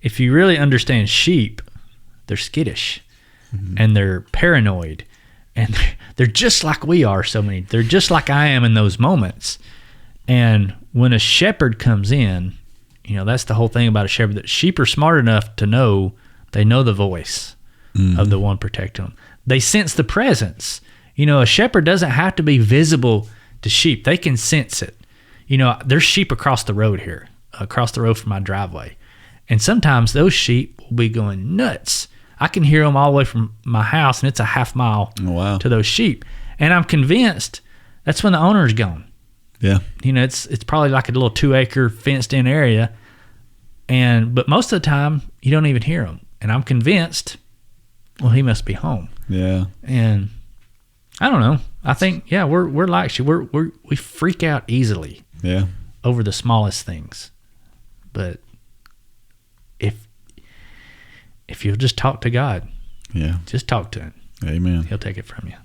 if you really understand sheep, they're skittish and they're paranoid and they're just like we are. They're just like I am in those moments. And when a shepherd comes in, that's the whole thing about a shepherd, that sheep are smart enough to know, they know the voice of the one protecting them. They sense the presence. A shepherd doesn't have to be visible to sheep. They can sense it. There's sheep across the road here, across the road from my driveway. And sometimes those sheep will be going nuts. I can hear them all the way from my house, and it's a half mile to those sheep. And I'm convinced that's when the owner's gone. Yeah. It's probably like a little 2-acre fenced in area. But most of the time you don't even hear them. And I'm convinced, well, he must be home. Yeah. And I don't know. I think, we're like you. We freak out easily. Yeah. Over the smallest things. But if you'll just talk to God, just talk to him. Amen. He'll take it from you.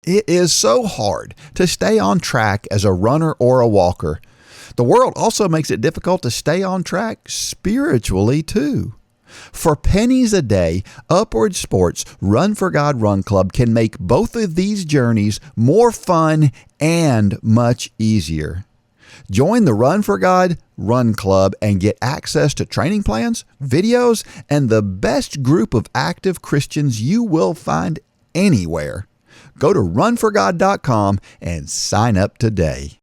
It is so hard to stay on track as a runner or a walker. The world also makes it difficult to stay on track spiritually too. For pennies a day, Upward Sports Run for God Run Club can make both of these journeys more fun and much easier. Join the Run for God Run Club and get access to training plans, videos, and the best group of active Christians you will find anywhere. Go to runforgod.com and sign up today.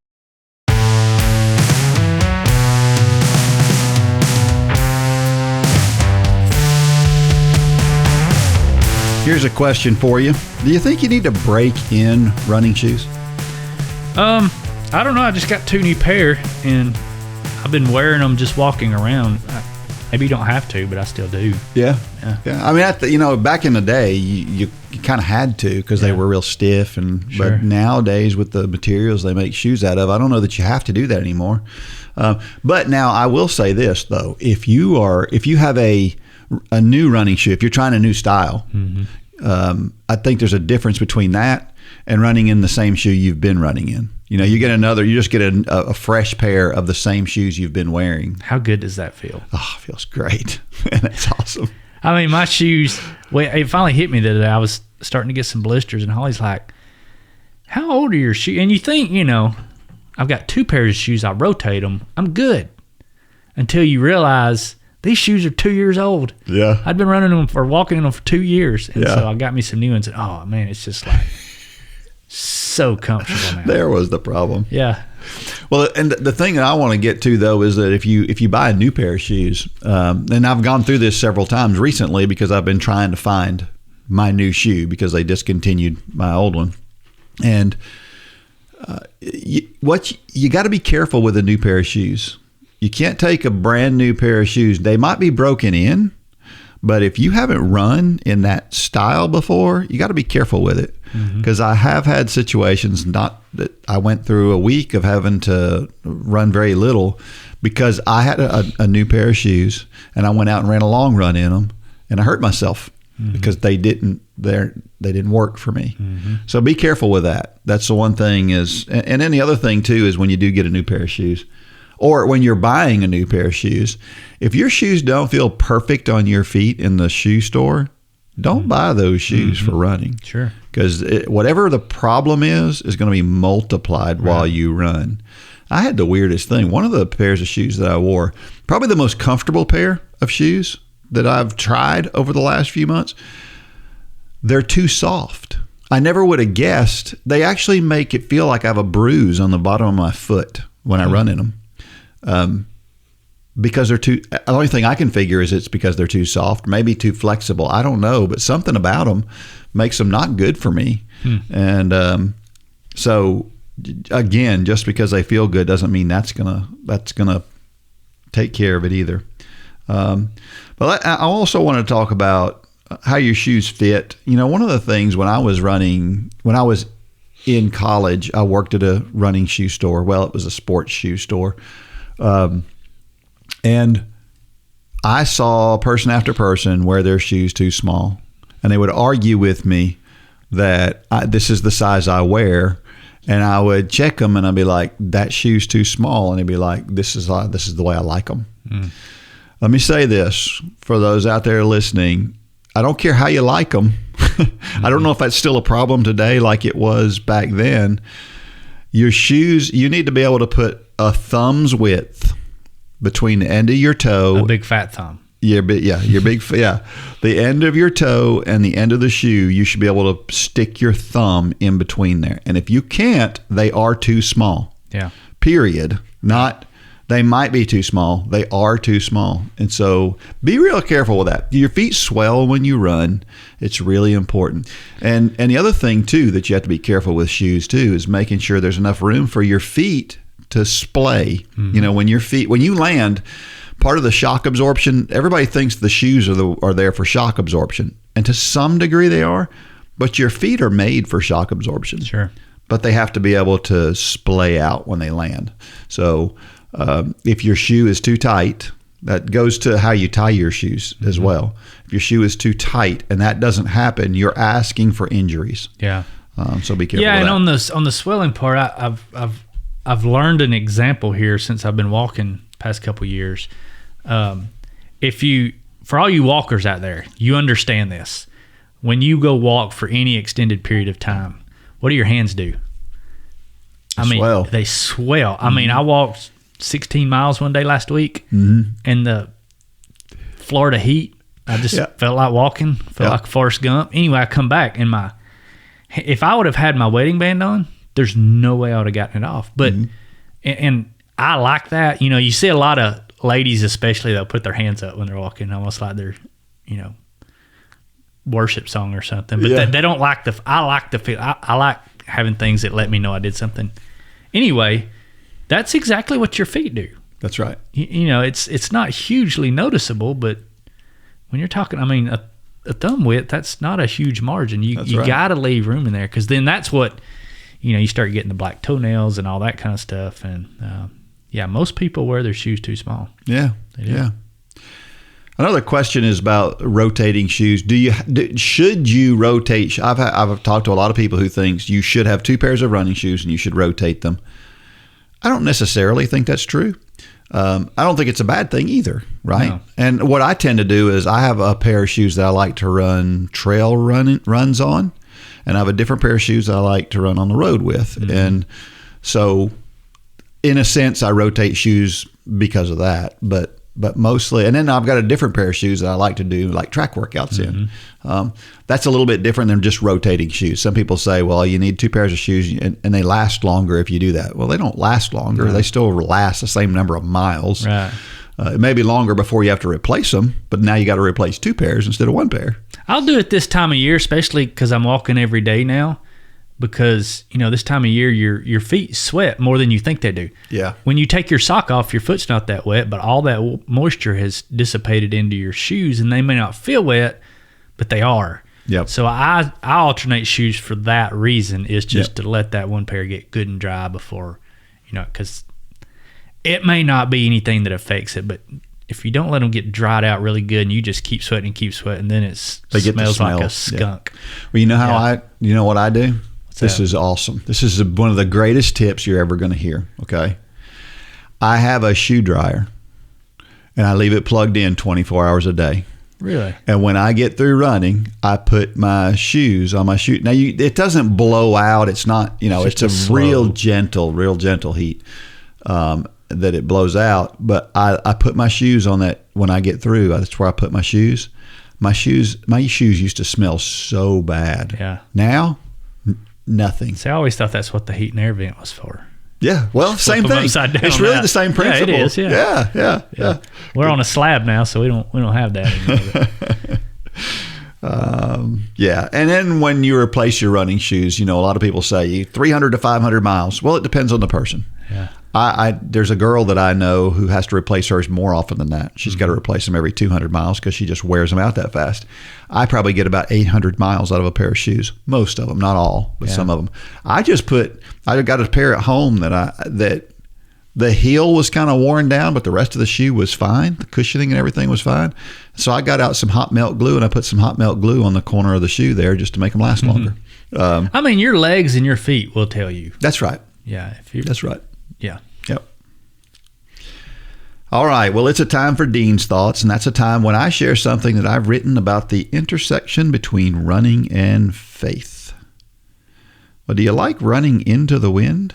Here's a question for you. Do you think you need to break in running shoes? I don't know. I just got 2 new pair, and I've been wearing them just walking around. Maybe you don't have to, but I still do. Yeah. I mean, back in the day, you kind of had to because they were real stiff, but nowadays with the materials they make shoes out of, I don't know that you have to do that anymore. But now I will say this though: if you have a new running shoe, if you're trying a new style, I think there's a difference between that and running in the same shoe you've been running in. You just get a fresh pair of the same shoes you've been wearing. How good does that feel? Oh, it feels great. And that's awesome. I mean, my shoes, it finally hit me the other day. I was starting to get some blisters, and Holly's like, how old are your shoes? And you think, I've got 2 pairs of shoes. I rotate them. I'm good. Until you realize these shoes are 2 years old. Yeah. I'd been walking in them for 2 years. And so I got me some new ones. And, oh, man, it's just like, so comfortable now. There was the problem. Yeah. Well, and the thing that I want to get to, though, is that if you buy a new pair of shoes, and I've gone through this several times recently because I've been trying to find my new shoe because they discontinued my old one. And you got to be careful with a new pair of shoes. You can't take a brand new pair of shoes. They might be broken in, but if you haven't run in that style before, you got to be careful with it. Because I have had situations, not that I went through a week of having to run very little because I had a new pair of shoes and I went out and ran a long run in them and I hurt myself because they didn't work for me. So be careful with that. That's the one thing is, and then the other thing too is when you do get a new pair of shoes or when you're buying a new pair of shoes, if your shoes don't feel perfect on your feet in the shoe store, don't buy those shoes for running. Sure. Because whatever the problem is going to be multiplied while you run. I had the weirdest thing. One of the pairs of shoes that I wore, probably the most comfortable pair of shoes that I've tried over the last few months, they're too soft. I never would have guessed. They actually make it feel like I have a bruise on the bottom of my foot when I run in them. Because they're too, the only thing I can figure is it's because they're too soft, maybe too flexible. I don't know, but something about them makes them not good for me. And so again, just because they feel good doesn't mean that's gonna take care of it either. But I also want to talk about how your shoes fit. You know, one of the things when I was in college, I worked at a running shoe store. Well, it was a sports shoe store. And I saw person after person wear their shoes too small. And they would argue with me that this is the size I wear. And I would check them and I'd be like, that shoe's too small. And they'd be like, this is the way I like them. Let me say this for those out there listening. I don't care how you like them. I don't know if that's still a problem today like it was back then. Your shoes, you need to be able to put a thumb's width between the end of your toe. A big fat thumb. The end of your toe and the end of the shoe, you should be able to stick your thumb in between there. And if you can't, they are too small. Yeah. Period. Not, they might be too small. They are too small. And so be real careful with that. Your feet swell when you run. It's really important. And the other thing too that you have to be careful with shoes too is making sure there's enough room for your feet to splay. You know, when you land, part of the shock absorption, everybody thinks the shoes are there for shock absorption. And to some degree they are, but your feet are made for shock absorption. Sure. But they have to be able to splay out when they land. So if your shoe is too tight, that goes to how you tie your shoes as well. If your shoe is too tight and that doesn't happen, you're asking for injuries. Yeah. So be careful. Yeah, with and that. on the swelling part, I've learned an example here since I've been walking past couple years. For all you walkers out there, you understand this. When you go walk for any extended period of time, what do your hands do? They swell. I mean, I walked 16 miles one day last week in the Florida heat. I just felt like walking, like Forrest Gump. Anyway, I come back and if I would have had my wedding band on, there's no way I would have gotten it off. But and I like that. You know, you see a lot of ladies, especially, they'll put their hands up when they're walking, almost like they're, worship song or something. But they don't like I like the feel. I like having things that let me know I did something. Anyway, that's exactly what your feet do. That's right. It's not hugely noticeable, but when you're talking, a thumb width, that's not a huge margin. You got to leave room in there, because then that's what, you start getting the black toenails and all that kind of stuff. And most people wear their shoes too small. Yeah, they do. Yeah. Another question is about rotating shoes. Should you rotate? I've talked to a lot of people who thinks you should have two pairs of running shoes and you should rotate them. I don't necessarily think that's true. I don't think it's a bad thing either, right? No. And what I tend to do is I have a pair of shoes that I like to run trail runs on, and I have a different pair of shoes that I like to run on the road with. Mm-hmm. And so in a sense, I rotate shoes because of that. But but mostly, and then I've got a different pair of shoes that I like to do like track workouts in. That's a little bit different than just rotating shoes. Some people say, well, you need 2 pairs of shoes and they last longer if you do that. Well, they don't last longer. Right. They still last the same number of miles. Right. It may be longer before you have to replace them, but now you got to replace 2 pairs instead of 1 pair. I'll do it this time of year, especially because I'm walking every day now. Because, this time of year, your feet sweat more than you think they do. Yeah. When you take your sock off, your foot's not that wet, but all that moisture has dissipated into your shoes, and they may not feel wet, but they are. Yep. So I alternate shoes for that reason, is just to let that 1 pair get good and dry before, because it may not be anything that affects it, but if you don't let them get dried out really good and you just keep sweating, then it smells like a skunk. Yeah. Well, you know what I do? This is awesome. This is one of the greatest tips you're ever going to hear, okay? I have a shoe dryer, and I leave it plugged in 24 hours a day. Really? And when I get through running, I put my shoes on my shoe. Now, it doesn't blow out. It's not, it's a real gentle heat that it blows out. But I put my shoes on that when I get through. That's where I put my shoes. My shoes used to smell so bad. Yeah. Now, nothing. See, I always thought that's what the heat and air vent was for. Yeah, well, same thing. It's really the same principle. Yeah, it is. Yeah. We're on a slab now, so we don't have that anymore. Yeah, and then when you replace your running shoes, a lot of people say 300 to 500 miles. Well, it depends on the person. Yeah. There's a girl that I know who has to replace hers more often than that. She's got to replace them every 200 miles because she just wears them out that fast. I probably get about 800 miles out of a pair of shoes. Most of them, not all, but some of them. I got a pair at home that the heel was kind of worn down, but the rest of the shoe was fine. The cushioning and everything was fine. So I got out some hot melt glue and I put some hot melt glue on the corner of the shoe there just to make them last longer. Your legs and your feet will tell you. That's right. Yeah. That's right. Yeah. Yep. All right. Well, it's a time for Dean's Thoughts, and that's a time when I share something that I've written about the intersection between running and faith. Well, do you like running into the wind?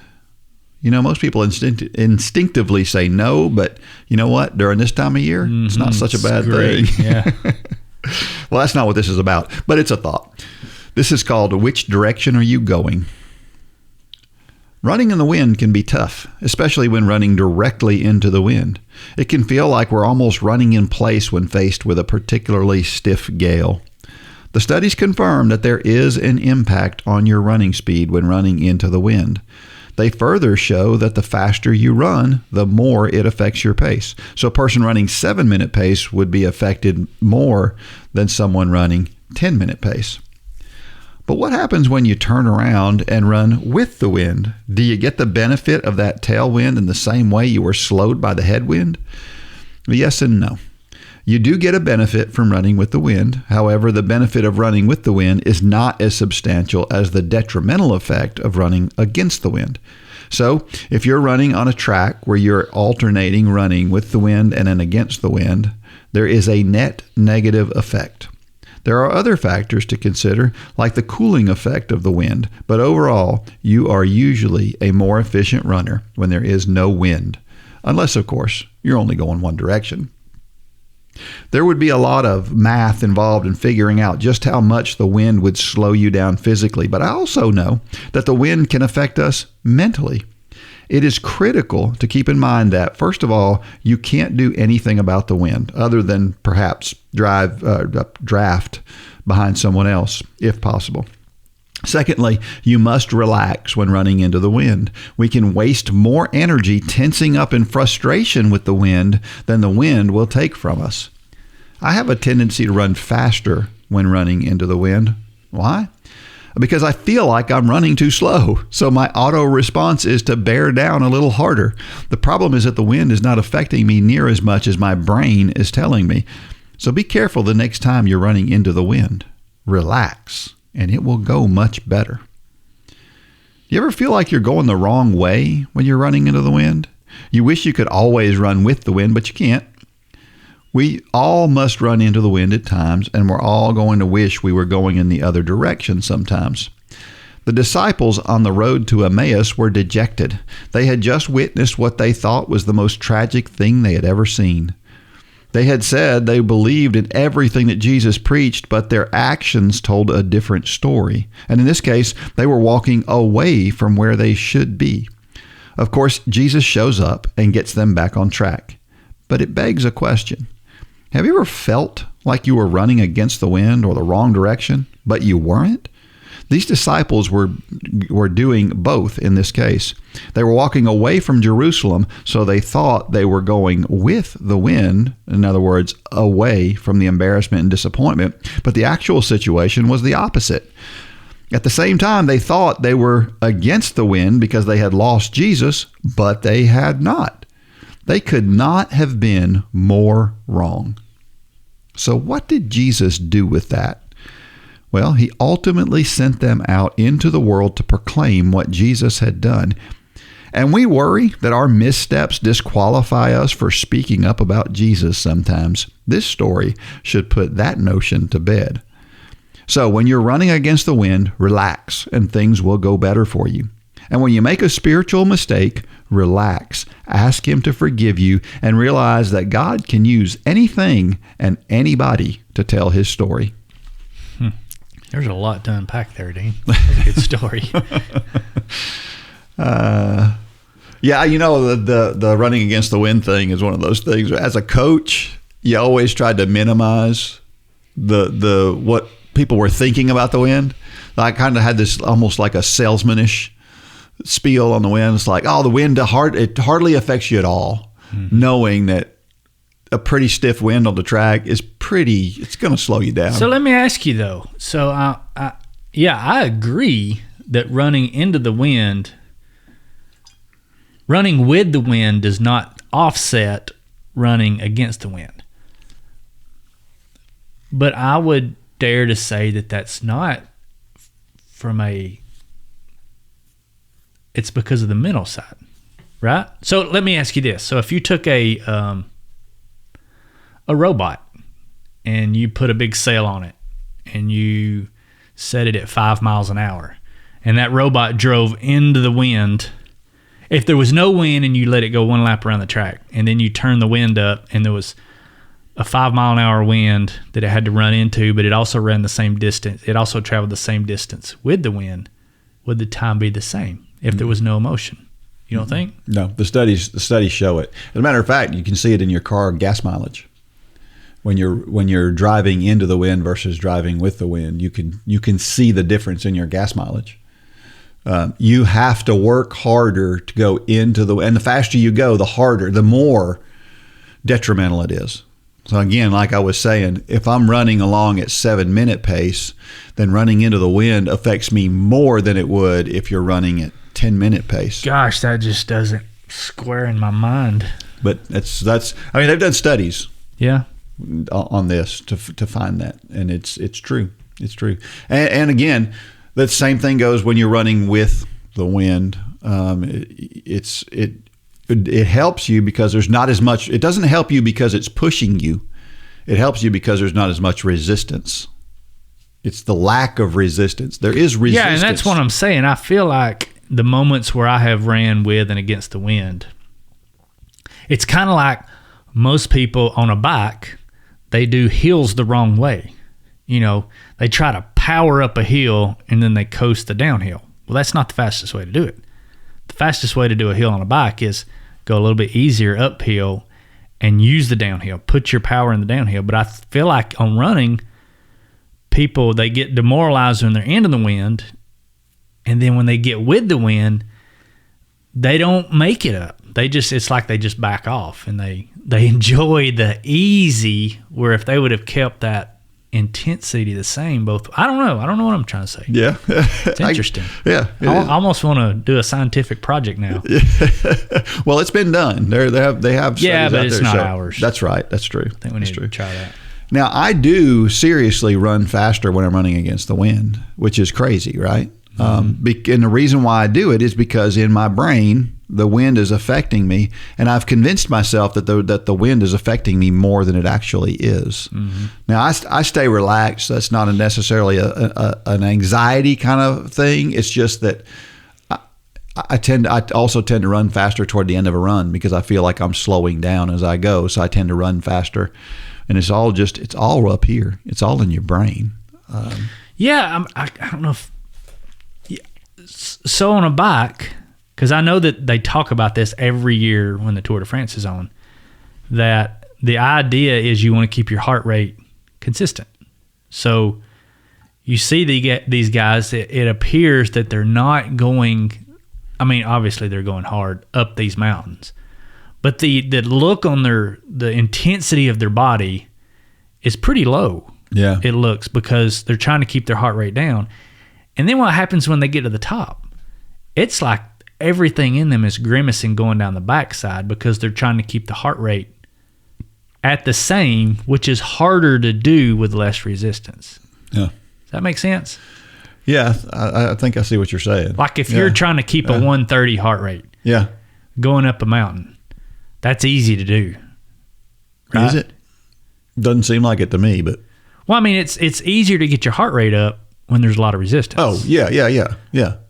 Most people instinctively say no, but you know what? During this time of year, it's not such a bad thing. Yeah. Well, that's not what this is about, but it's a thought. This is called Which Direction Are You Going? Running in the wind can be tough, especially when running directly into the wind. It can feel like we're almost running in place when faced with a particularly stiff gale. The studies confirm that there is an impact on your running speed when running into the wind. They further show that the faster you run, the more it affects your pace. So a person running 7-minute pace would be affected more than someone running 10-minute pace. But what happens when you turn around and run with the wind? Do you get the benefit of that tailwind in the same way you were slowed by the headwind? Yes and no. You do get a benefit from running with the wind. However, the benefit of running with the wind is not as substantial as the detrimental effect of running against the wind. So, if you're running on a track where you're alternating running with the wind and then against the wind, there is a net negative effect. There are other factors to consider, like the cooling effect of the wind, but overall, you are usually a more efficient runner when there is no wind, unless, of course, you're only going one direction. There would be a lot of math involved in figuring out just how much the wind would slow you down physically, but I also know that the wind can affect us mentally. It is critical to keep in mind that, first of all, you can't do anything about the wind other than perhaps draft behind someone else, if possible. Secondly, you must relax when running into the wind. We can waste more energy tensing up in frustration with the wind than the wind will take from us. I have a tendency to run faster when running into the wind. Why? Because I feel like I'm running too slow. So my auto response is to bear down a little harder. The problem is that the wind is not affecting me near as much as my brain is telling me. So be careful the next time you're running into the wind. Relax, and it will go much better. You ever feel like you're going the wrong way when you're running into the wind? You wish you could always run with the wind, but you can't. We all must run into the wind at times, and we're all going to wish we were going in the other direction sometimes. The disciples on the road to Emmaus were dejected. They had just witnessed what they thought was the most tragic thing they had ever seen. They had said they believed in everything that Jesus preached, but their actions told a different story. And in this case, they were walking away from where they should be. Of course, Jesus shows up and gets them back on track. But it begs a question. Have you ever felt like you were running against the wind or the wrong direction, but you weren't? These disciples were doing both in this case. They were walking away from Jerusalem, so they thought they were going with the wind, in other words, away from the embarrassment and disappointment, but the actual situation was the opposite. At the same time, they thought they were against the wind because they had lost Jesus, but they had not. They could not have been more wrong. So what did Jesus do with that? Well, he ultimately sent them out into the world to proclaim what Jesus had done. And we worry that our missteps disqualify us for speaking up about Jesus sometimes. This story should put that notion to bed. So when you're running against the wind, relax and things will go better for you. And when you make a spiritual mistake, relax, ask him to forgive you, and realize that God can use anything and anybody to tell his story. There's a lot to unpack there, Dean. That's a good story. Yeah, you know, the running against the wind thing is one of those things. As a coach, you always tried to minimize the what people were thinking about the wind. I kind of had this almost like a salesmanish spiel on the wind. It's like, oh, the wind, it hardly affects you at all, knowing that a pretty stiff wind on the track is it's going to slow you down. So let me ask you though. So I agree that running with the wind does not offset running against the wind. But I would dare to say that that's not it's because of the mental side, right? So let me ask you this. So if you took a robot and you put a big sail on it and you set it at 5 miles an hour and that robot drove into the wind, if there was no wind and you let it go one lap around the track and then you turn the wind up and there was a 5 mile an hour wind that it had to run into, but it also ran the same distance, it also traveled the same distance with the wind, would the time be the same if there was no motion? You don't think? No, the studies show it. As a matter of fact, you can see it in your car gas mileage. When you're driving into the wind versus driving with the wind, you can see the difference in your gas mileage. You have to work harder to go into and the faster you go, the more detrimental it is. So again, like I was saying, if I'm running along at 7-minute pace, then running into the wind affects me more than it would if you're running at 10-minute pace. Gosh, that just doesn't square in my mind. But that's I mean, they've done studies. Yeah. On this to find that, and it's true. It's true. And again, the same thing goes when you're running with the wind. It helps you because there's not as much. It doesn't help you because it's pushing you. It helps you because there's not as much resistance. It's the lack of resistance. There is resistance. Yeah, and that's what I'm saying. I feel like the moments where I have ran with and against the wind, it's kind of like most people on a bike. They do hills the wrong way. You know, they try to power up a hill and then they coast the downhill. Well, that's not the fastest way to do it. The fastest way to do a hill on a bike is go a little bit easier uphill and use the downhill. Put your power in the downhill. But I feel like on running, people, they get demoralized when they're into the wind. And then when they get with the wind, they don't make it up. It's like they just back off and they enjoy the easy, where if they would have kept that intensity the same, both, I don't know what I'm trying to say. Yeah. It's interesting. I almost want to do a scientific project now. Well, it's been done. They have yeah, but it's not so ours. That's right. That's true. I think we need to try that. Now, I do seriously run faster when I'm running against the wind, which is crazy, right? And the reason why I do it is because in my brain, the wind is affecting me, and I've convinced myself that the wind is affecting me more than it actually is. Mm-hmm. Now, I stay relaxed. That's not necessarily an anxiety kind of thing. It's just that I also tend to run faster toward the end of a run because I feel like I'm slowing down as I go. So I tend to run faster, and it's all up here. It's all in your brain. I don't know if. So on a bike, because I know that they talk about this every year when the Tour de France is on, that the idea is you want to keep your heart rate consistent. So you see these guys, it appears that they're not going, I mean, obviously they're going hard up these mountains, but the look on the intensity of their body is pretty low. Yeah. It looks, because they're trying to keep their heart rate down. And then what happens when they get to the top? It's like everything in them is grimacing going down the backside because they're trying to keep the heart rate at the same, which is harder to do with less resistance. Yeah. Does that make sense? Yeah, I think I see what you're saying. Like if you're trying to keep a 130 heart rate going up a mountain, that's easy to do. Right? Is it? Doesn't seem like it to me, but... Well, I mean, it's easier to get your heart rate up when there's a lot of resistance. Oh, yeah.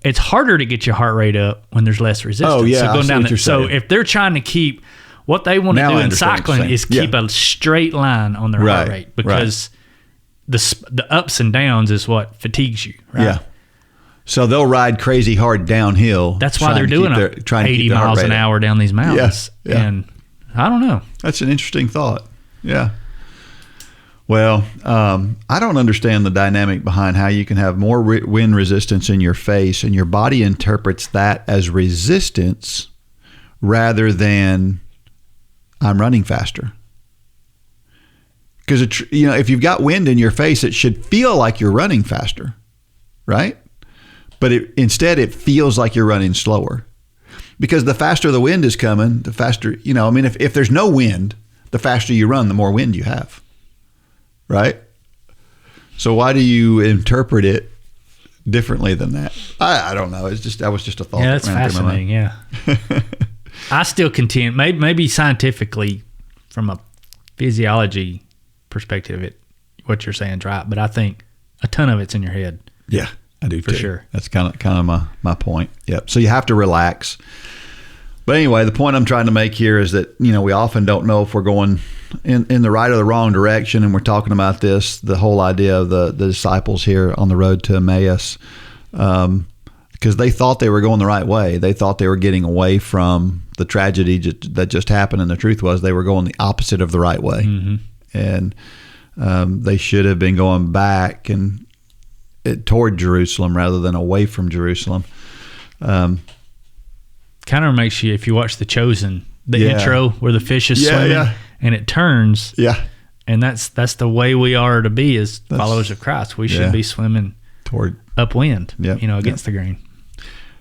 It's harder to get your heart rate up when there's less resistance. Oh, yeah, so I see what you're saying. So if they're trying to keep, what they want to do in cycling is keep a straight line on their heart rate, because the ups and downs is what fatigues you, right? Yeah. So they'll ride crazy hard downhill. That's why they're doing 80 miles an hour down these mountains. Yeah. And I don't know. That's an interesting thought. Yeah. Well, I don't understand the dynamic behind how you can have more wind resistance in your face, and your body interprets that as resistance rather than I'm running faster. Because if you've got wind in your face, it should feel like you're running faster, right? But instead, it feels like you're running slower. Because the faster the wind is coming, the faster, if there's no wind, the faster you run, the more wind you have. Right? So why do you interpret it differently than that? I don't know. That was just a thought. Yeah, that's fascinating. Yeah. I still contend, maybe scientifically, from a physiology perspective, what you're saying is right, but I think a ton of it's in your head. Yeah, I do for too. Sure. That's kind of my point. Yep. So you have to relax. But anyway, the point I'm trying to make here is that, we often don't know if we're going in the right or the wrong direction. And we're talking about the whole idea of the disciples here on the road to Emmaus, because they thought they were going the right way. They thought they were getting away from the tragedy that just happened. And the truth was they were going the opposite of the right way. Mm-hmm. And they should have been going back and toward Jerusalem rather than away from Jerusalem. Kind of makes you, if you watch The Chosen, the intro where the fish is swimming and it turns. Yeah. And that's the way we are to be as followers of Christ. We should be swimming toward upwind, against the grain.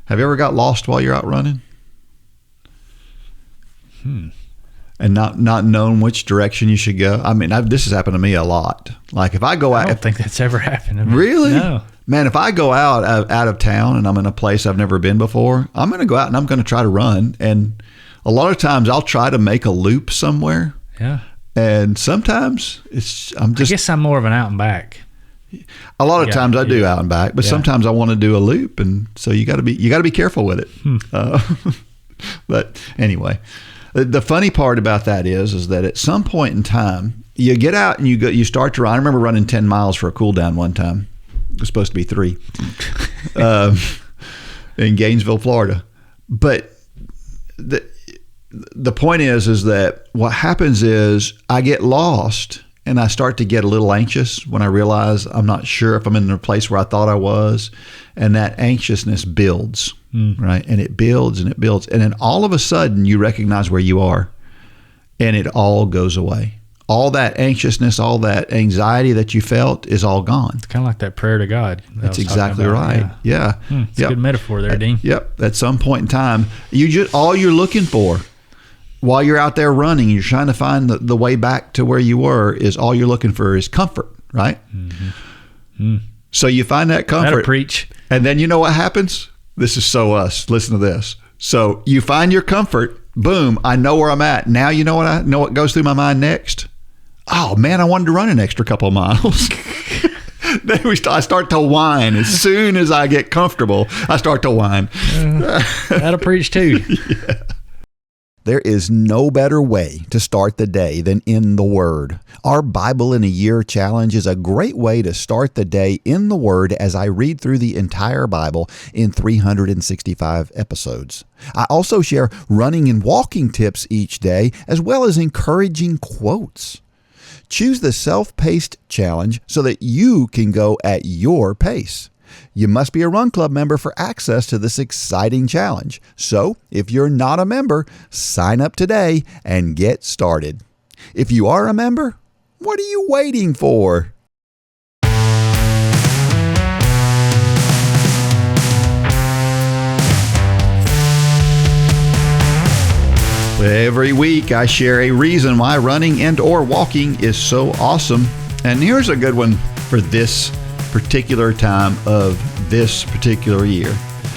Have you ever got lost while you're out running? And not knowing which direction you should go? I mean, this has happened to me a lot. Like if I go out... I don't think that's ever happened to me. Really? No. Man, if I go out of town and I'm in a place I've never been before, I'm going to go out and I'm going to try to run. And a lot of times I'll try to make a loop somewhere. Yeah. And sometimes I guess I'm more of an out and back. A lot of times I do out and back, but sometimes I want to do a loop, and so you got to be careful with it. But anyway, the funny part about that is that at some point in time you get out and you start to run. I remember running 10 miles for a cool down one time. It was supposed to be 3 in Gainesville, Florida. But the point is that what happens is I get lost and I start to get a little anxious when I realize I'm not sure if I'm in the place where I thought I was. And that anxiousness builds, right? And it builds and it builds. And then all of a sudden you recognize where you are and it all goes away. All that anxiousness, all that anxiety that you felt is all gone. It's kind of like that prayer to God. That's exactly right. Yeah. It's a good metaphor there, Dean. Yep. At some point in time, all you're looking for while you're out there running, you're trying to find the way back to where you were, is all you're looking for is comfort, right? Mm-hmm. So you find that comfort. That'll preach. And then you know what happens? This is so us. Listen to this. So you find your comfort. Boom. I know where I'm at. Now you know what goes through my mind next? Oh man, I wanted to run an extra couple of miles. I start to whine. As soon as I get comfortable, I start to whine. That'll preach too. Yeah. There is no better way to start the day than in the Word. Our Bible in a Year challenge is a great way to start the day in the Word as I read through the entire Bible in 365 episodes. I also share running and walking tips each day, as well as encouraging quotes. Choose the self-paced challenge so that you can go at your pace. You must be a Run Club member for access to this exciting challenge. So, if you're not a member, sign up today and get started. If you are a member, what are you waiting for? Every week I share a reason why running and or walking is so awesome. And here's a good one for this particular time of this particular year.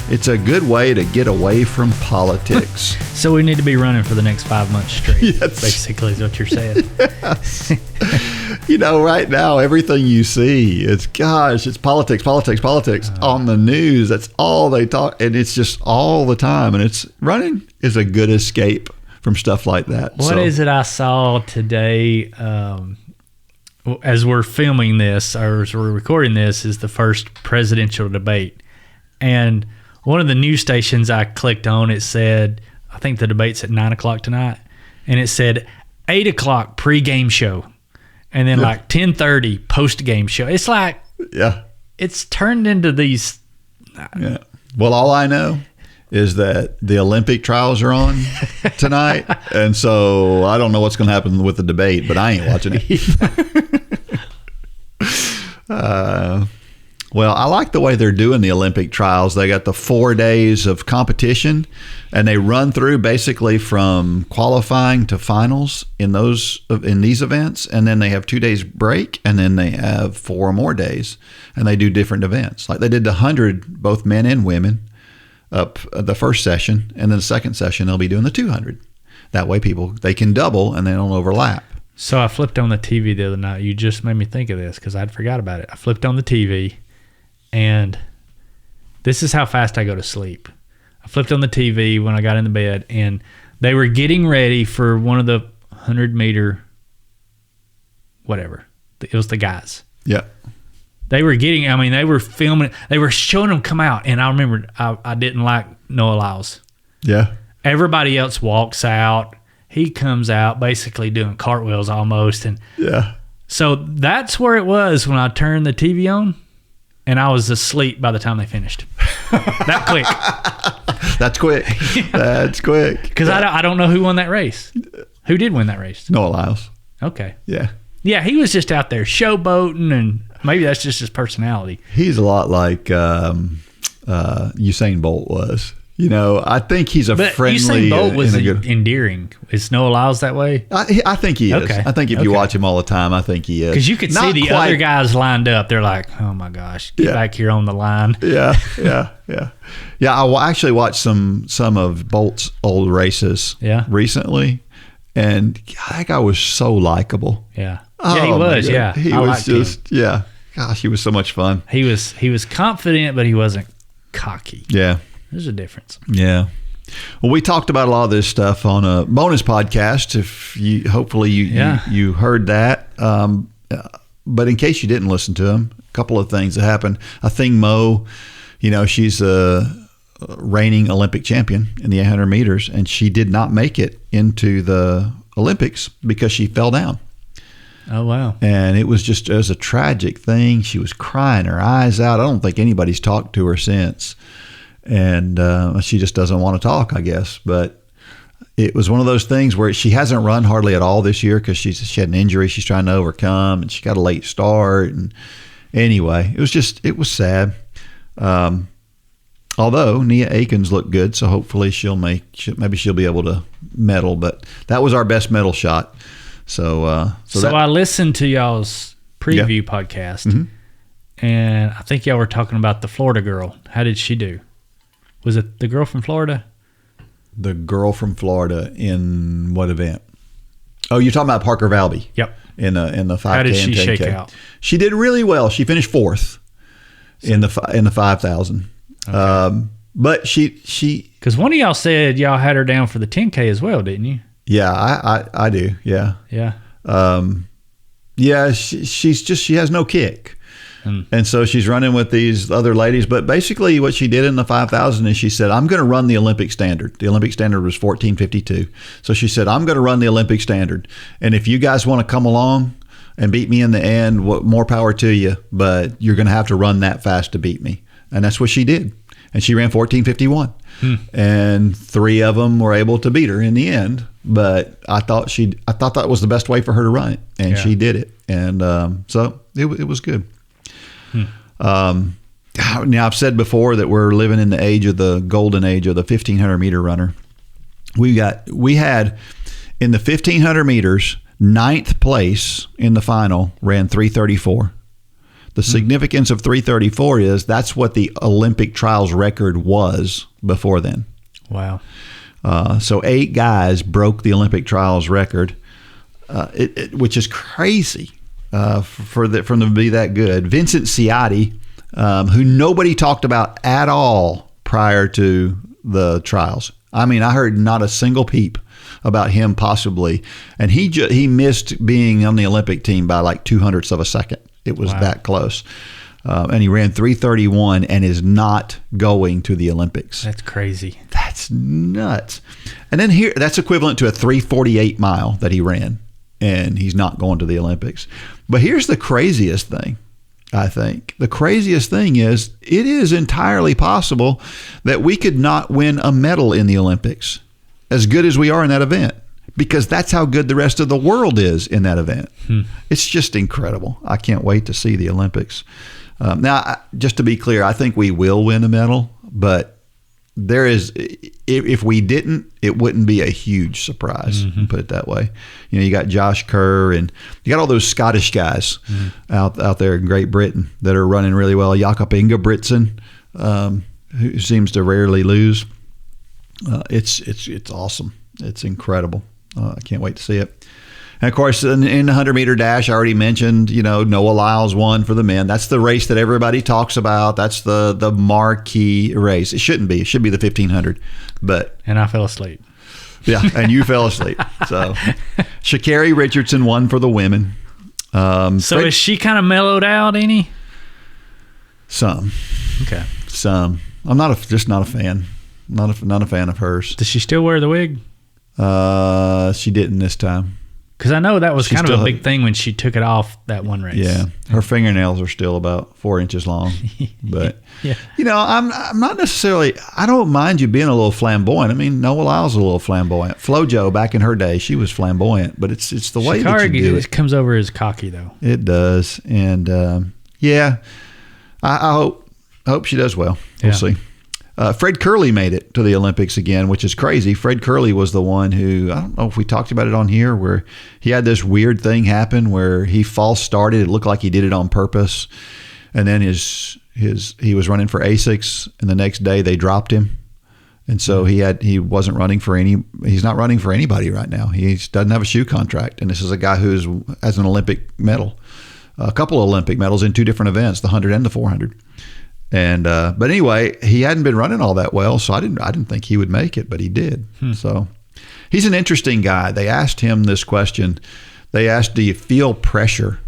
It's a good way to get away from politics. So we need to be running for the next 5 months straight. Yes. Basically is what you're saying. Yes. Right now, everything you see, it's politics on the news. That's all they talk, and it's just all the time. And running is a good escape from stuff like that. What is it I saw today? As we're filming this, or as we're recording this, is the first presidential debate. And one of the news stations I clicked on, it said, I think the debate's at 9 o'clock tonight. And it said 8 o'clock pre-game show. And then 10:30 post-game show. It's like, it's turned into these. Yeah. Well, all I know is that the Olympic trials are on tonight. And so I don't know what's going to happen with the debate, but I ain't watching it. Well, I like the way they're doing the Olympic trials. They got the 4 days of competition, and they run through basically from qualifying to finals in these events, and then they have 2 days break, and then they have 4 more days, and they do different events. Like they did the 100, both men and women, up the first session, and then the second session they'll be doing the 200. That way they can double and they don't overlap. So I flipped on the TV the other night. You just made me think of this because I'd forgot about it. I flipped on the TV, and this is how fast I go to sleep. I flipped on the TV when I got into bed, and they were getting ready for one of the 100-meter whatever. It was the guys. Yeah. They were they were filming it. They were showing them come out, and I remember I didn't like Noah Lyles. Yeah. Everybody else walks out. He comes out basically doing cartwheels almost. And so that's where it was when I turned the TV on, and I was asleep by the time they finished. That quick. That's quick. That's quick. Because I don't know who won that race. Who did win that race? Noah Lyles. Okay. Yeah. Yeah, he was just out there showboating, and maybe that's just his personality. He's a lot like Usain Bolt was. I think he's friendly. Usain Bolt was endearing. Is Noah Lyles that way? I think he is. Okay. I think if you watch him all the time, I think he is. Because you could see the other guys lined up. They're like, oh my gosh, get back here on the line. Yeah. I actually watched some of Bolt's old races recently, and that guy was so likable. Yeah. Yeah, he was. Yeah. He was just, gosh, he was so much fun. He was confident, but he wasn't cocky. Yeah. There's a difference. Yeah. Well, we talked about a lot of this stuff on a bonus podcast. Hopefully you heard that. But in case you didn't listen to them, a couple of things that happened. I think Mo, she's a reigning Olympic champion in the 800 meters, and she did not make it into the Olympics because she fell down. Oh, wow. And it was a tragic thing. She was crying her eyes out. I don't think anybody's talked to her since. And she just doesn't want to talk, I guess. But it was one of those things where she hasn't run hardly at all this year because she had an injury she's trying to overcome, and she got a late start. And anyway, it was sad. Although Nia Akins looked good, so hopefully maybe she'll be able to medal. But that was our best medal shot. So I listened to y'all's preview podcast, and I think y'all were talking about the Florida girl. How did she do? Was it the girl from Florida? The girl from Florida in what event? Oh, you're talking about Parker Valby. Yep. in the 5K How did she and 10K. shake out? She did really well. She finished fourth in the 5,000. Okay. But she Because one of y'all said y'all had her down for the 10K as well, didn't you? yeah, I do. Yeah. Yeah. Yeah, she has no kick. And so she's running with these other ladies. But basically what she did in the 5,000 is she said, I'm going to run the Olympic standard. The Olympic standard was 14:52. So she said, I'm going to run the Olympic standard. And if you guys want to come along and beat me in the end, more power to you. But you're going to have to run that fast to beat me. And that's what she did. And she ran 14:51. And 3 of them were able to beat her in the end. But I thought that was the best way for her to run it. And she did it. And so it was good. Now I've said before that we're living in the golden age of the 1,500 meter runner. We had in the 1,500 meters, 9th place in the final ran 3:34. The significance of 3:34 is that's what the Olympic trials record was before then. Wow. So 8 guys broke the Olympic trials record, which is crazy. For them to be that good. Vincent Ciotti, who nobody talked about at all prior to the trials. I mean, I heard not a single peep about him possibly. And he missed being on the Olympic team by like 0.02 of a second. It was that close. And he ran 3:31 and is not going to the Olympics. That's crazy. That's nuts. And then that's equivalent to a 3:48 mile that he ran. And he's not going to the Olympics. But here's the craziest thing, I think. The craziest thing is it is entirely possible that we could not win a medal in the Olympics as good as we are in that event, because that's how good the rest of the world is in that event. It's just incredible. I can't wait to see the Olympics. Now, just to be clear, I think we will win a medal, but if we didn't, it wouldn't be a huge surprise, put it that way. You got Josh Kerr and you got all those Scottish guys out there in Great Britain that are running really well. Jakob Ingebrigtsen, who seems to rarely lose. It's awesome. It's incredible. I can't wait to see it. And of course, in the 100-meter dash, I already mentioned, Noah Lyles won for the men. That's the race that everybody talks about. That's the marquee race. It shouldn't be. It should be the 1,500. And I fell asleep. Yeah, and you fell asleep. So, Sha'Carri Richardson won for the women. So is she kind of mellowed out, any? Some. Okay. Some. I'm just not a fan. Not a fan of hers. Does she still wear the wig? She didn't this time. Because I know that was kind of a big thing when she took it off that one race. Yeah, her fingernails are still about 4 inches long. But, yeah. I'm not necessarily, I don't mind you being a little flamboyant. I mean, Noah Lyles is a little flamboyant. FloJo, back in her day, she was flamboyant. But it's the way that you do it. It comes over as cocky, though. It does. And, I hope she does well. We'll see. Fred Curley made it to the Olympics again, which is crazy. Fred Curley was the one who, I don't know if we talked about it on here, where he had this weird thing happen where he false started. It looked like he did it on purpose. And then he was running for ASICS, and the next day they dropped him. And so he's not running for anybody right now. He doesn't have a shoe contract. And this is a guy who has an Olympic medal, a couple of Olympic medals in 2 different events, the 100 and the 400. And but anyway, he hadn't been running all that well, so I didn't think he would make it, but he did. So he's an interesting guy. They asked him this question. They asked, "Do you feel pressure,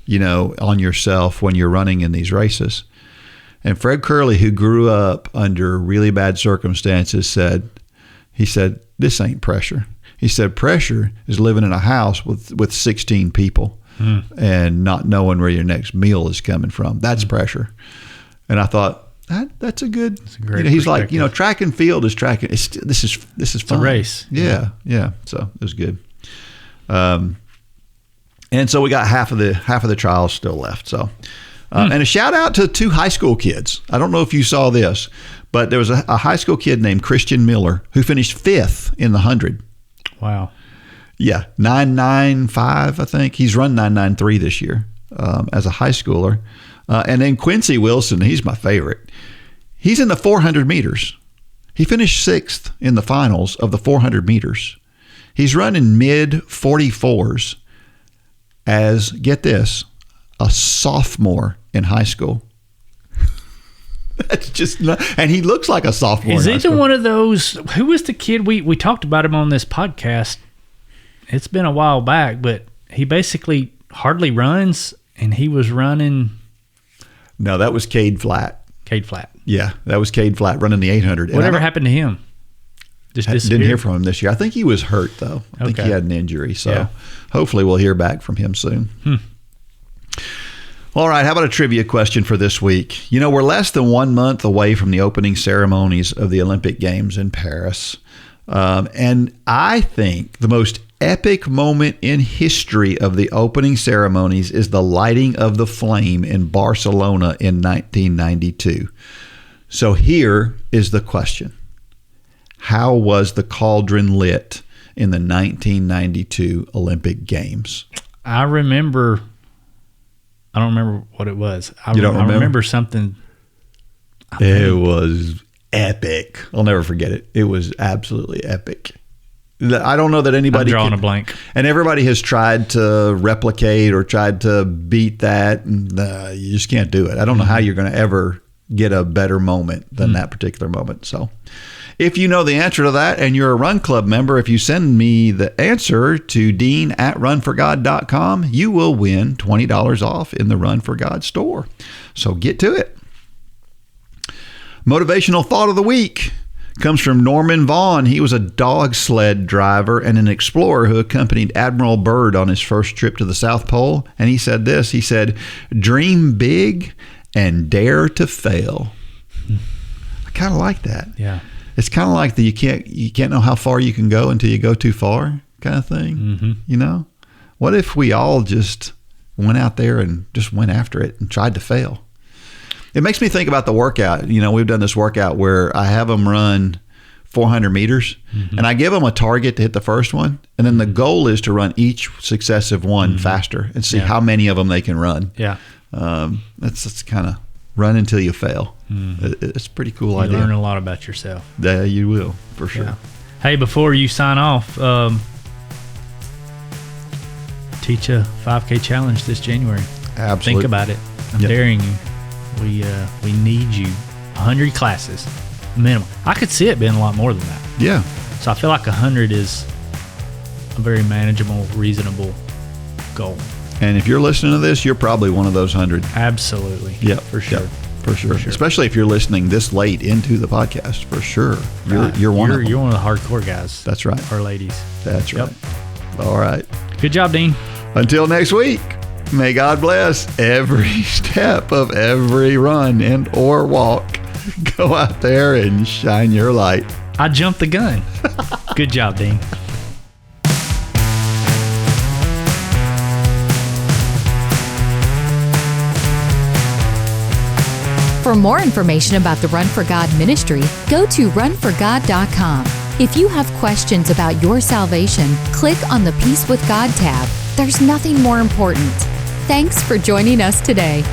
on yourself when you're running in these races?" And Fred Curley, who grew up under really bad circumstances, said, "This ain't pressure." He said, "Pressure is living in a house with 16 people and not knowing where your next meal is coming from. That's pressure." And I thought that's a great. He's like, track and field is track. This is fun. It's a race. Yeah. So it was good. And so we got half of the trials still left. So, and a shout out to 2 high school kids. I don't know if you saw this, but there was a high school kid named Christian Miller who finished 5th in the 100. Wow. Yeah, 9.95, I think. He's run 9.93 this year as a high schooler. And then Quincy Wilson, he's my favorite. He's in the 400 meters. He finished 6th in the finals of the 400 meters. He's running mid 44s. as, get this, a sophomore in high school. That's just not, and he looks like a sophomore. Is in high he school. one of those? Who was the kid? We talked about him on this podcast. It's been a while back, but he basically hardly runs, and he was running. No, that was Cade Flatt. Cade Flatt. Yeah, that was Cade Flatt running the 800. Whatever happened to him? Just Didn't hear from him this year. I think he was hurt, though. I think he had an injury. So hopefully we'll hear back from him soon. All right, how about a trivia question for this week? You know, we're less than 1 month away from the opening ceremonies of the Olympic Games in Paris. And I think the most epic moment in history of the opening ceremonies is the lighting of the flame in Barcelona in 1992. So here is the question. How was the cauldron lit in the 1992 Olympic Games? I don't remember what it was. You don't remember? I remember something. It was epic. I'll never forget it. It was absolutely epic. I don't know that anybody. I'm drawing a blank. And everybody has tried to replicate or tried to beat that. And you just can't do it. I don't know how you're going to ever get a better moment than that particular moment. So if you know the answer to that and you're a Run Club member, if you send me the answer to dean@runforgod.com, you will win $20 off in the Run for God store. So get to it. Motivational thought of the week comes from Norman Vaughn. He was a dog sled driver and an explorer who accompanied Admiral Byrd on his first trip to the South Pole. And he said this, he said, "Dream big and dare to fail." I kind of like that. Yeah. It's kind of like the you can't know how far you can go until you go too far kind of thing. You know, what if we all just went out there and just went after it and tried to fail? It makes me think about the workout. You know, we've done this workout where I have them run 400 meters and I give them a target to hit the first one. And then the goal is to run each successive one faster and see how many of them they can run. Yeah. That's kind of run until you fail. It's a pretty cool idea. You learn a lot about yourself. Yeah, you will, for sure. Yeah. Hey, before you sign off, teach a 5K challenge this January. Absolutely. Think about it. I'm daring you. We need you. 100 classes minimum. I could see it being a lot more than that. Yeah. So I feel like 100 is a very manageable, reasonable goal. And if you're listening to this, you're probably one of those 100. Absolutely. Yeah, for sure. Yeah, for sure. Especially if you're listening this late into the podcast, for sure. You're one of them. You're one of the hardcore guys. That's right. Or ladies. That's right. All right. Good job, Dean. Until next week, may God bless every step of every run and or walk. Go out there and shine your light. I jumped the gun. Good job, Dean. For more information about the Run for God ministry, go to runforgod.com. If you have questions about your salvation, click on the Peace with God tab. There's nothing more important. Thanks for joining us today.